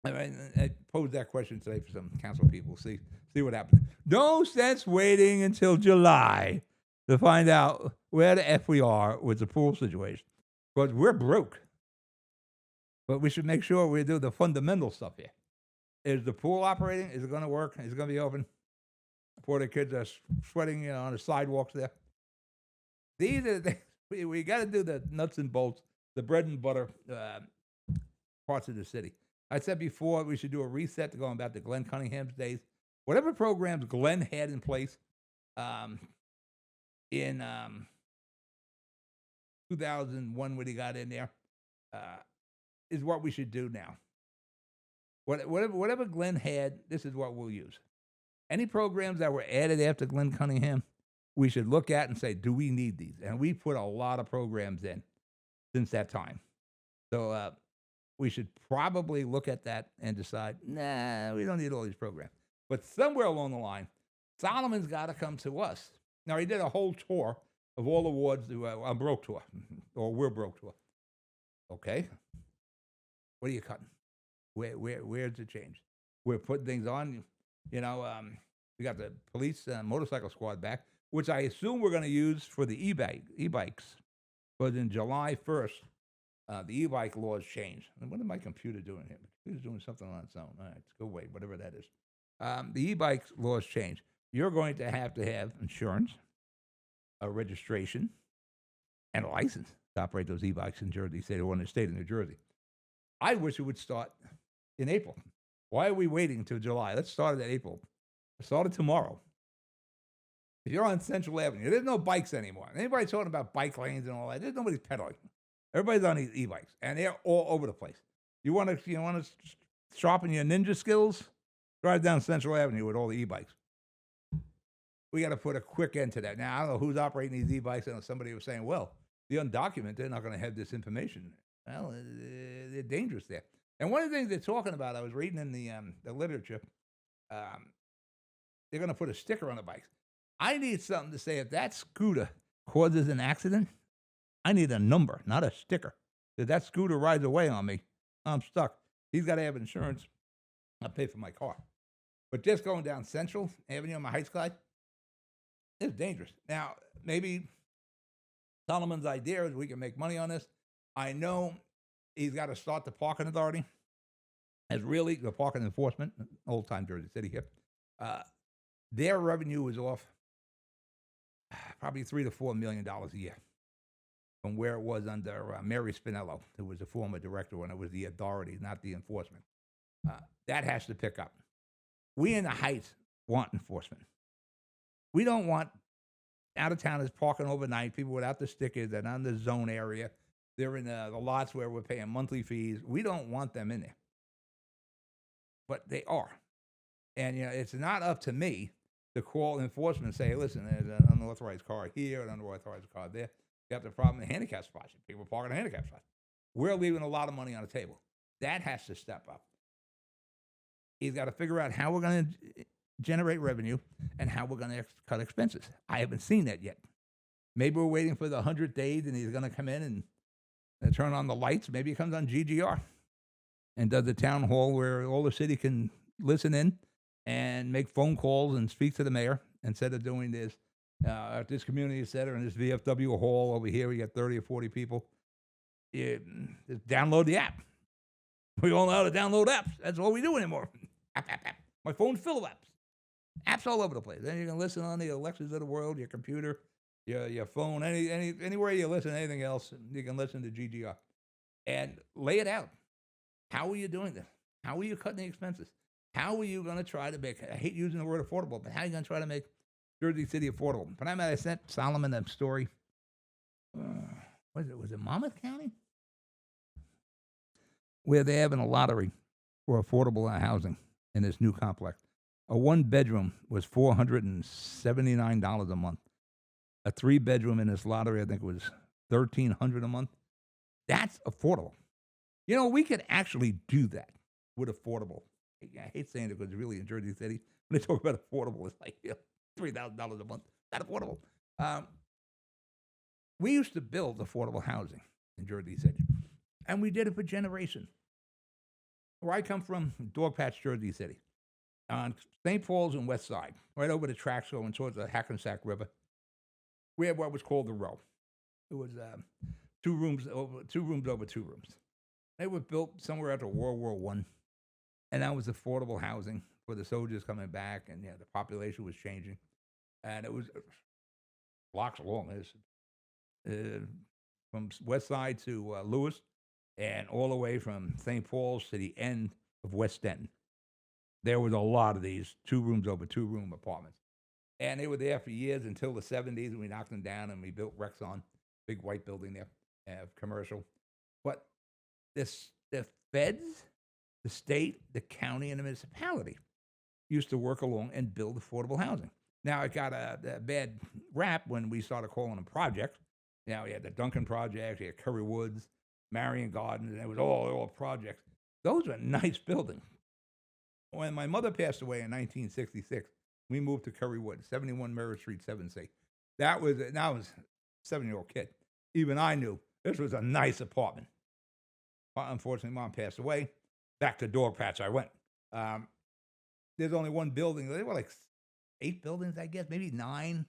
I posed that question today for some council people. See what happens. No sense waiting until July to find out where the F we are with the pool situation. Because we're broke. But we should make sure we do the fundamental stuff here. Is the pool operating? Is it going to work? Is it going to be open before the kids are sweating on the sidewalks there? These are the things. We got to do the nuts and bolts, the bread and butter parts of the city. I said before we should do a reset to going back to Glenn Cunningham's days. Whatever programs Glenn had in place in 2001 when he got in there is what we should do now. Whatever Glenn had, this is what we'll use. Any programs that were added after Glenn Cunningham, we should look at and say, do we need these? And we put a lot of programs in since that time. So we should probably look at that and decide, nah, we don't need all these programs. But somewhere along the line, Solomon's got to come to us. Now, he did a whole tour of all awards, I'm broke tour, or we're broke tour. Okay. What are you cutting? Where's the change? We're putting things on. We got the police motorcycle squad back, which I assume we're going to use for the e-bikes. But in July 1st, the e-bike laws changed. And what is my computer doing here? My computer's doing something on its own. All right, let's go away, whatever that is. The e-bike laws changed. You're going to have insurance, a registration, and a license to operate those e-bikes in Jersey City or in the state of New Jersey. I wish it would start in April. Why are we waiting until July? Let's start it in April. Start it tomorrow. If you're on Central Avenue, there's no bikes anymore. Anybody talking about bike lanes and all that? There's nobody pedaling. Everybody's on these e-bikes, and they're all over the place. You want to sharpen your ninja skills? Drive down Central Avenue with all the e-bikes. We got to put a quick end to that. Now, I don't know who's operating these e-bikes. I know somebody was saying, well, the undocumented, they're not going to have this information. Well, they're dangerous there. And one of the things they're talking about, I was reading in the literature, they're going to put a sticker on the bikes. I need something to say if that scooter causes an accident, I need a number, not a sticker. If that scooter rides away on me, I'm stuck. He's got to have insurance. I'll pay for my car. But just going down Central Avenue on my Heights Glide, it's dangerous. Now, maybe Solomon's idea is we can make money on this. I know he's got to start the parking authority as really the parking enforcement, old time Jersey City here. Their revenue is off probably $3 to $4 million a year from where it was under Mary Spinello, who was the former director when it was the authority, not the enforcement. That has to pick up. We in the Heights want enforcement. We don't want out-of-towners parking overnight, people without the stickers that are in the zone area. They're in the lots where we're paying monthly fees. We don't want them in there. But they are. And, it's not up to me to call enforcement and say, hey, listen, there's an unauthorized car here, an unauthorized car there. You have the problem in handicap spots. People parking in handicap spots. We're leaving a lot of money on the table. That has to step up. He's got to figure out how we're going to generate revenue and how we're going to cut expenses. I haven't seen that yet. Maybe we're waiting for the 100 days and he's going to come in and turn on the lights. Maybe he comes on GGR and does the town hall where all the city can listen in and make phone calls and speak to the mayor instead of doing this. At this community center and this VFW hall over here, we got 30 or 40 people. Just download the app. We all know how to download apps. That's all we do anymore. App. My phone's full of apps. Apps all over the place. Then you can listen on the Alexas of the world, your computer, your phone, anywhere you listen to anything else, you can listen to GGR. And lay it out. How are you doing this? How are you cutting the expenses? How are you going to try to make, I hate using the word affordable, but how are you going to try to make Jersey City affordable? But I sent Solomon a story. Was it Monmouth County? Where they're having a lottery for affordable housing in this new complex. A one-bedroom was $479 a month. A three-bedroom in this lottery, I think, was $1,300 a month. That's affordable. We could actually do that with affordable. I hate saying it because really in Jersey City, when they talk about affordable, it's like $3,000 a month. Not affordable. We used to build affordable housing in Jersey City, and we did it for generations. Where I come from, Dogpatch, Jersey City, on St. Paul's and West Side, right over the tracks going towards the Hackensack River, we had what was called the Row. It was 2 rooms over 2 rooms. They were built somewhere after World War One, and that was affordable housing for the soldiers coming back, and the population was changing, and it was blocks long. From West Side to Lewis, and all the way from St. Paul's to the end of West End. There was a lot of these 2 rooms over 2 room apartments. And they were there for years until the 70s, and we knocked them down and we built Rexon, big white building there, commercial. But the feds, the state, the county, and the municipality used to work along and build affordable housing. Now, it got a bad rap when we started calling them projects. Now, we had the Duncan Project, we had Curry Woods, Marion Gardens, and it was all projects. Those were nice buildings. When my mother passed away in 1966, we moved to Curry Woods, 71 Merritt Street, 7C. That was a 7-year-old kid. Even I knew this was a nice apartment. Unfortunately, Mom passed away. Back to Dogpatch I went. There's only one building. There were like 8 buildings, I guess, maybe 9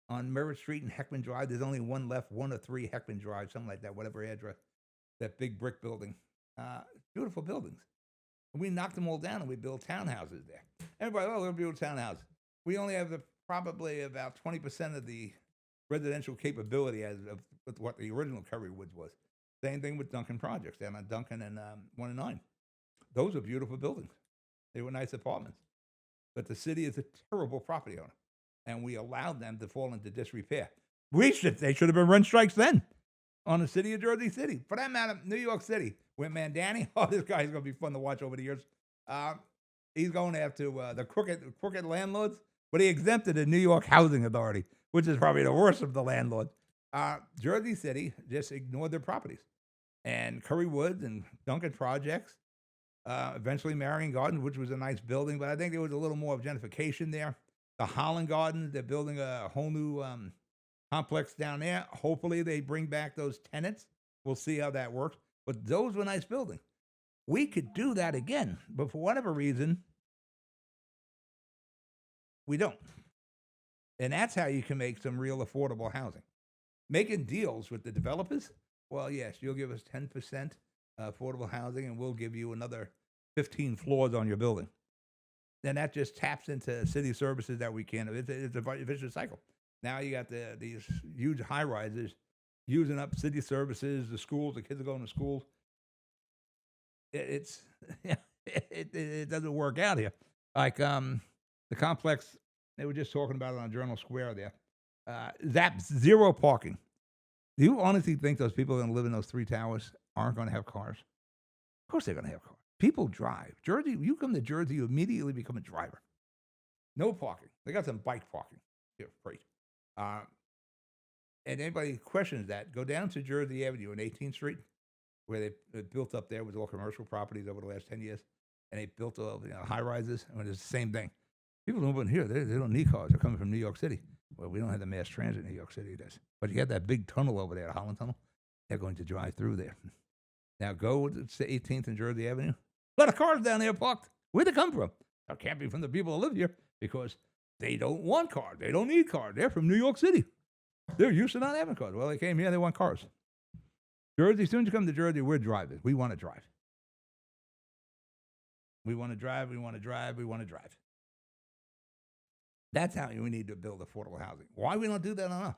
on Merritt Street and Heckman Drive. There's only one left, 1 or 3 Heckman Drive, something like that, whatever address. That big brick building. Beautiful buildings. We knocked them all down and we built townhouses there. Everybody, we're going to build townhouses. We only have probably about 20% of the residential capability as of with what the original Curry Woods was. Same thing with Duncan Projects down on Duncan and 1 and 9. Those are beautiful buildings. They were nice apartments. But the city is a terrible property owner, and we allowed them to fall into disrepair. They should have been rent strikes then on the city of Jersey City. For that matter, New York City, with Mandani, this guy's going to be fun to watch over the years. He's going after the crooked landlords, but he exempted the New York Housing Authority, which is probably the worst of the landlords. Jersey City just ignored their properties. And Curry Woods and Duncan Projects, eventually Marion Gardens, which was a nice building, but I think there was a little more of gentrification there. The Holland Gardens, they're building a whole new complex down there. Hopefully they bring back those tenants. We'll see how that works. But those were nice buildings. We could do that again, but for whatever reason, we don't. And that's how you can make some real affordable housing. Making deals with the developers, well, yes, you'll give us 10% affordable housing, and we'll give you another 15 floors on your building. Then that just taps into city services that we can. It's a vicious cycle. Now you got these huge high-rises using up city services, the schools, the kids are going to school. It doesn't work out here. Like the complex, they were just talking about it on Journal Square there. Zero parking. Do you honestly think those people that live in those 3 towers aren't going to have cars? Of course they're going to have cars. People drive. Jersey, you come to Jersey, you immediately become a driver. No parking. They got some bike parking. Here, great. And anybody questions that, go down to Jersey Avenue on 18th Street, where they built up there with all commercial properties over the last 10 years. And they built all high rises. And it's the same thing. People don't live in here. They don't need cars. They're coming from New York City. Well, we don't have the mass transit in New York City. Does. But you got that big tunnel over there, the Holland Tunnel. They're going to drive through there. Now go to 18th and Jersey Avenue. A lot of cars down there parked. Where'd they come from? It can't be from the people that live here because they don't want cars. They don't need cars. They're from New York City. They're used to not having cars. Well, they came here. They want cars. Jersey, as soon as you come to Jersey, we're drivers. We want to drive. We want to drive. We want to drive. We want to drive. That's how we need to build affordable housing. Why we don't do that, I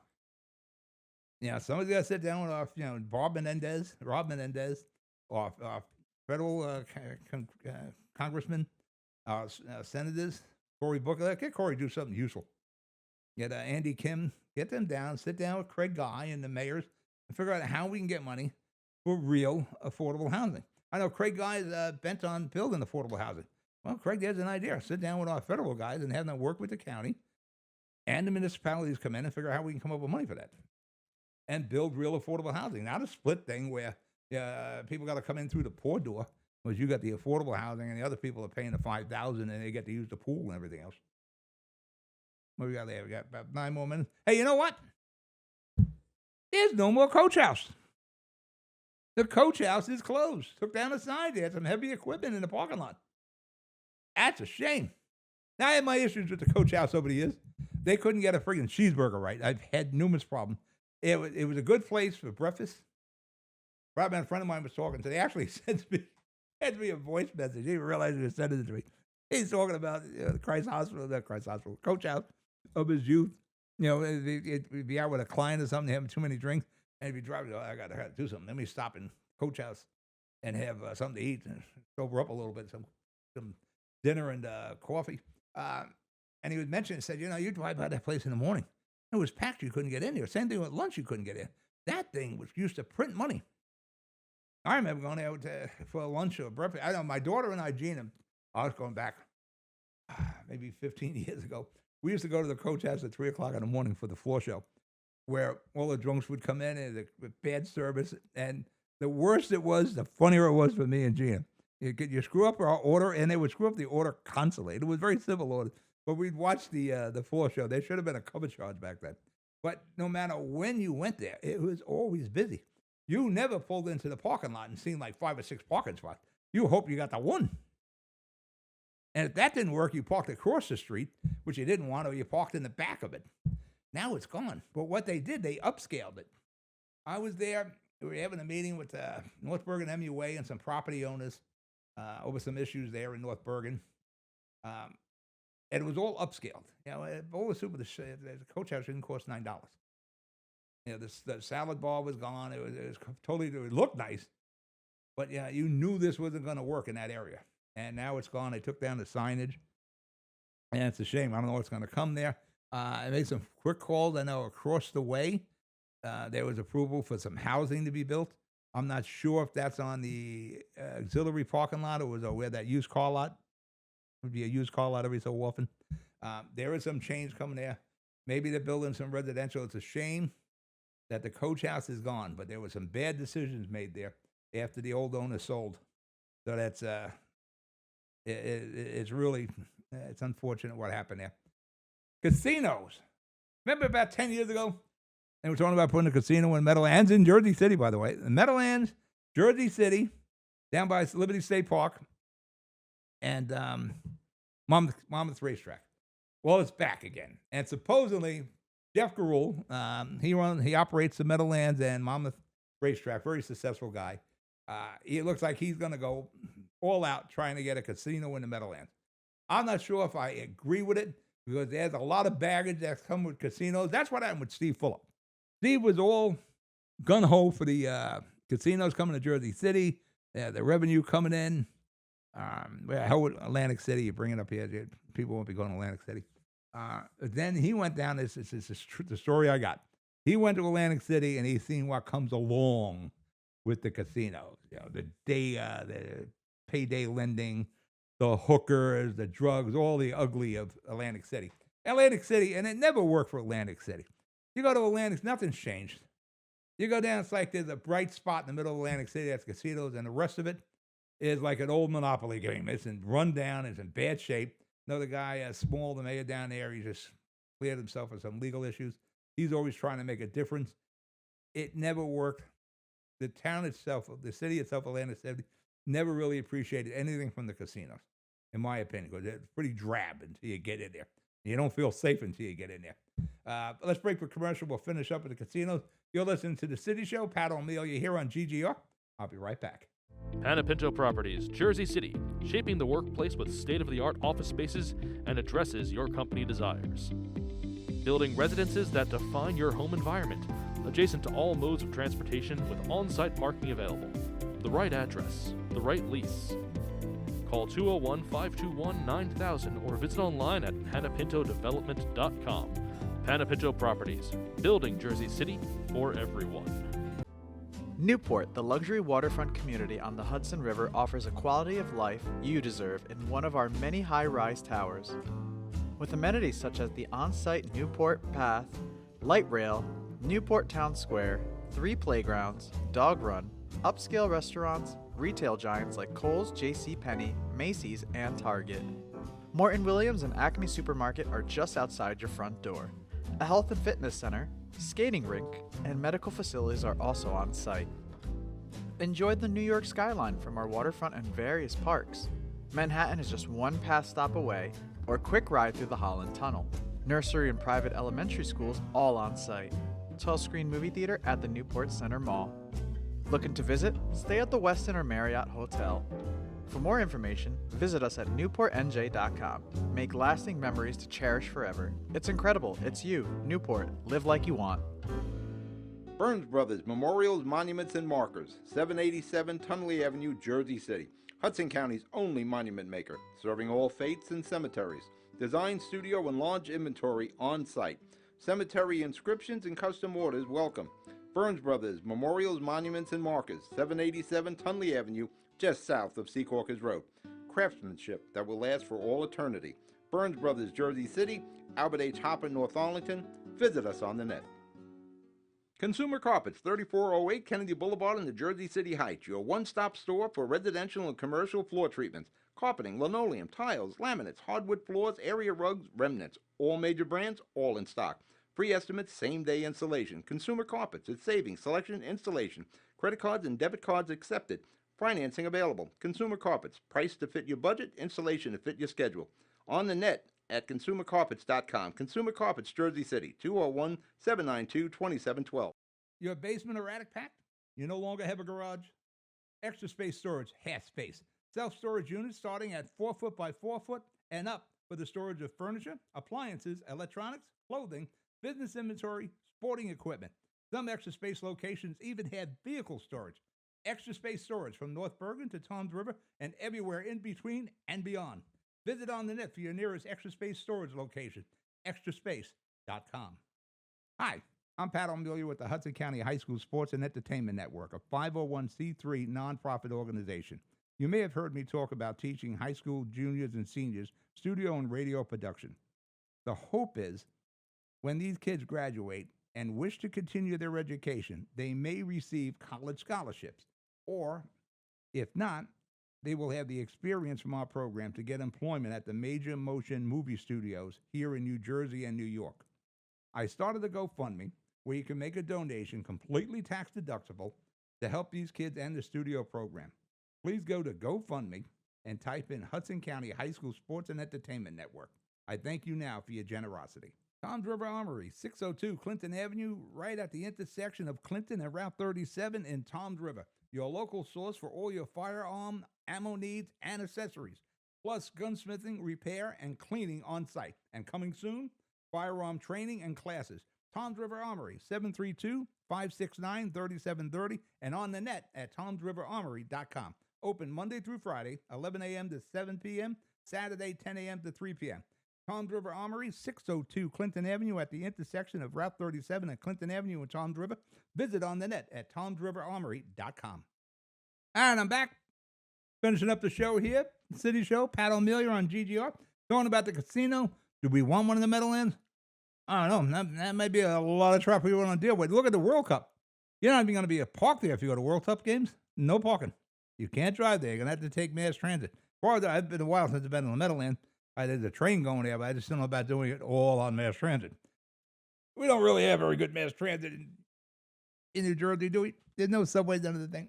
don't know. Somebody's got to sit down with our, Rob Menendez, our federal congressmen, senators, Cory Booker. Get Cory to do something useful. Get Andy Kim, get them down, sit down with Craig Guy and the mayors and figure out how we can get money for real affordable housing. I know Craig Guy is bent on building affordable housing. Well, Craig, there's an idea. Sit down with our federal guys and have them work with the county and the municipalities come in and figure out how we can come up with money for that and build real affordable housing. Not a split thing where people got to come in through the poor door because you got the affordable housing and the other people are paying the $5,000 and they get to use the pool and everything else. What we got there? We got about 9 more minutes. Hey, you know what? There's no more Coach House. The Coach House is closed. Took down the sign. They had some heavy equipment in the parking lot. That's a shame. Now, I had my issues with the Coach House over the years. They couldn't get a friggin' cheeseburger right. I've had numerous problems. It was a good place for breakfast. Probably a friend of mine was talking to. They actually sent me a voice message. He didn't realize he was sending it to me. He's talking about the Christ Hospital, Coach House of his youth. You know, he'd be out with a client or something, having too many drinks, and he'd be driving. Oh, I got to do something. Let me stop in Coach House and have something to eat and sober up a little bit, some dinner and coffee. And he would mention, said, you know, you drive by that place in the morning. It was packed. You couldn't get in there. Same thing with lunch. You couldn't get in. That thing was used to print money. I remember going out for lunch or breakfast. I know my daughter and I, Gina, I was going back maybe 15 years ago. We used to go to the Coach House at 3 o'clock in the morning for the floor show, where all the drunks would come in and the bad service. And the worse it was, the funnier it was for me and Gina. You screw up our order, and they would screw up the order constantly. It was very civil order. But we'd watch the floor show. There should have been a cover charge back then. But no matter when you went there, it was always busy. You never pulled into the parking lot and seen like 5 or 6 parking spots. You hope you got the one. And if that didn't work, you parked across the street, which you didn't want, or you parked in the back of it. Now it's gone. But what they did, they upscaled it. I was there. We were having a meeting with North Bergen MUA and some property owners over some issues there in North Bergen. And it was all upscaled. You know, all the Coach House didn't cost $9. You know, the salad bar was gone. It was totally, it looked nice. But yeah, you knew this wasn't going to work in that area. And now it's gone. They took down the signage. And it's a shame. I don't know what's going to come there. I made some quick calls. I know across the way, there was approval for some housing to be built. I'm not sure if that's on the auxiliary parking lot or was where that used car lot would be a used car lot every so often. There is some change coming there. Maybe they're building some residential. It's a shame that the Coach House is gone, but there were some bad decisions made there after the old owner sold. So that's it's really it's unfortunate what happened there. Casinos. Remember about 10 years ago, they were talking about putting a casino in Meadowlands in Jersey City, by the way. In Meadowlands, Jersey City, down by Liberty State Park, and Monmouth Racetrack. Well, it's back again. And supposedly, Jeff Garul, he operates the Meadowlands and Monmouth Racetrack, very successful guy. It looks like he's going to go all out trying to get a casino in the Meadowlands. I'm not sure if I agree with it because there's a lot of baggage that's come with casinos. That's what happened with Steve Fulop. Steve was all gung-ho for the casinos coming to Jersey City, the revenue coming in. How would Atlantic City, you bring it up here, people won't be going to Atlantic City. Then he went down, this is the story I got. He went to Atlantic City and he's seen what comes along with the casinos. You know, the payday lending, the hookers, the drugs, all the ugly of Atlantic City. Atlantic City, and it never worked for Atlantic City. You go to Atlantic, nothing's changed. You go down, it's like there's a bright spot in the middle of Atlantic City, that's casinos, and the rest of it is like an old Monopoly game. It's in rundown, it's in bad shape. Another guy, Small, the mayor down there, he just cleared himself of some legal issues. He's always trying to make a difference. It never worked. The town itself, the city itself, Atlantic City, never really appreciated anything from the casinos, in my opinion, because it's pretty drab until you get in there. You don't feel safe until you get in there. Let's break for commercial. We'll finish up at the casinos. You're listening to The City Show. Pat O'Meal, you're here on GGR. I'll be right back. Panepinto Properties, Jersey City, shaping the workplace with state-of-the-art office spaces and addresses your company desires. Building residences that define your home environment, adjacent to all modes of transportation with on-site parking available. The right address, the right lease. Call 201-521-9000 or visit online at panepintodevelopment.com. Panepinto Properties, building Jersey City for everyone. Newport, the luxury waterfront community on the Hudson River, offers a quality of life you deserve in one of our many high-rise towers. With amenities such as the on-site Newport Path, light rail, Newport Town Square, 3 playgrounds, dog run, upscale restaurants, retail giants like Kohl's, JCPenney, Macy's, and Target. Morton Williams and Acme Supermarket are just outside your front door. A health and fitness center, skating rink, and medical facilities are also on site. Enjoy the New York skyline from our waterfront and various parks. Manhattan is just one pass stop away, or a quick ride through the Holland Tunnel. Nursery and private elementary schools all on site. 12-screen movie theater at the Newport Center Mall. Looking to visit? Stay at the Westin or Marriott Hotel. For more information, visit us at newportnj.com. Make lasting memories to cherish forever. It's incredible. It's you, Newport. Live like you want. Burns Brothers Memorials, Monuments, and Markers, 787 Tunley Avenue, Jersey City. Hudson County's only monument maker, serving all faiths and cemeteries. Design, studio, and launch inventory on site. Cemetery inscriptions and custom orders welcome. Burns Brothers Memorials, Monuments, and Markers, 787 Tunley Avenue, just south of Secaucus Road. Craftsmanship that will last for all eternity. Burns Brothers, Jersey City, Albert H. Hopper, North Arlington. Visit us on the net. Consumer Carpets, 3408 Kennedy Boulevard in the Jersey City Heights, your one-stop store for residential and commercial floor treatments, carpeting, linoleum, tiles, laminates, hardwood floors, area rugs, remnants, all major brands, all in stock. Free estimates, same-day installation. Consumer Carpets, it's savings, selection, installation. Credit cards and debit cards accepted. Financing available. Consumer Carpets, price to fit your budget, installation to fit your schedule. On the net at consumercarpets.com. Consumer Carpets, Jersey City, 201-792-2712. Your basement or attic packed? You no longer have a garage? Extra Space Storage has space. Self-storage units starting at 4 foot by 4 foot and up for the storage of furniture, appliances, electronics, clothing, business inventory, sporting equipment. Some Extra Space locations even have vehicle storage. Extra Space Storage from North Bergen to Toms River and everywhere in between and beyond. Visit on the net for your nearest Extra Space Storage location, extraspace.com. Hi, I'm Pat O'Melia with the Hudson County High School Sports and Entertainment Network, a 501c3 nonprofit organization. You may have heard me talk about teaching high school juniors and seniors studio and radio production. The hope is when these kids graduate and wish to continue their education, they may receive college scholarships, or if not, they will have the experience from our program to get employment at the major motion movie studios here in New Jersey and New York. I started a GoFundMe where you can make a donation completely tax deductible to help these kids and the studio program. Please go to GoFundMe and type in Hudson County High School Sports and Entertainment Network. I thank you now for your generosity. Toms River Armory, 602 Clinton Avenue, right at the intersection of Clinton and Route 37 in Toms River. Your local source for all your firearm, ammo needs, and accessories, plus gunsmithing, repair, and cleaning on site. And coming soon, firearm training and classes. Toms River Armory, 732-569-3730, and on the net at tomsriverarmory.com. Open Monday through Friday, 11 a.m. to 7 p.m., Saturday, 10 a.m. to 3 p.m. Toms River Armory, 602 Clinton Avenue at the intersection of Route 37 and Clinton Avenue in Toms River. Visit on the net at tomsriverarmory.com. And I'm back, finishing up the show here, City Show, Pat O'Melia on GGR, talking about the casino. Do we want one of the Meadowlands? I don't know. That might be a lot of trouble we want to deal with. Look at the World Cup. You're not even going to be a park there if you go to World Cup games. No parking. You can't drive there. You're going to have to take mass transit. It's been a while since I've been in the Meadowlands. There's a train going there, but I just don't know about doing it all on mass transit. We don't really have very good mass transit in New Jersey, do we? There's no subways under the thing.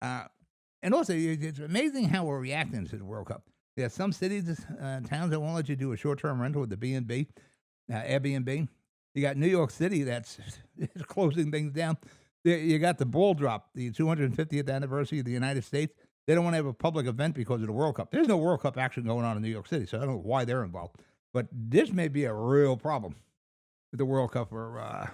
And also, it's amazing how we're reacting to the World Cup. There are some cities, towns that won't let you do a short-term rental with the B&B, Airbnb. You got New York City that's closing things down. You got the ball drop, the 250th anniversary of the United States. They don't want to have a public event because of the World Cup. There's no World Cup action going on in New York City, so I don't know why they're involved. But this may be a real problem with the World Cup for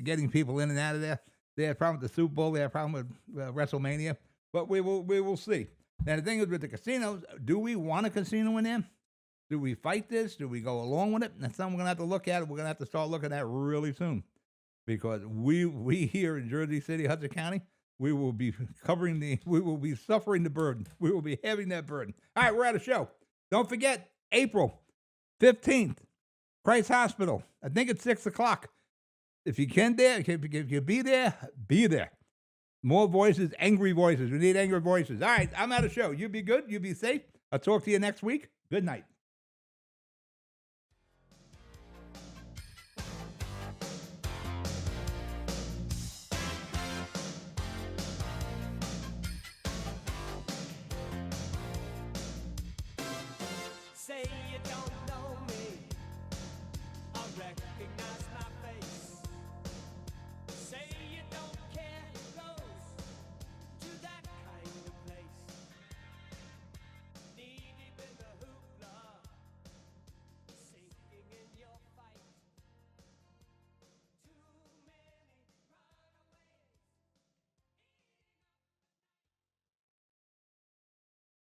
getting people in and out of there. They had a problem with the Super Bowl. They had a problem with WrestleMania. But we will see. Now, the thing is with the casinos, do we want a casino in there? Do we fight this? Do we go along with it? That's something we're going to have to look at. We're going to have to start looking at really soon. Because we here in Jersey City, Hudson County, we will be suffering the burden. We will be having that burden. All right, we're at a show. Don't forget, April 15th, Christ Hospital. I think it's 6 o'clock. If you can if you be there, be there. More voices, angry voices. We need angry voices. All right, I'm at a show. You be good. You be safe. I'll talk to you next week. Good night.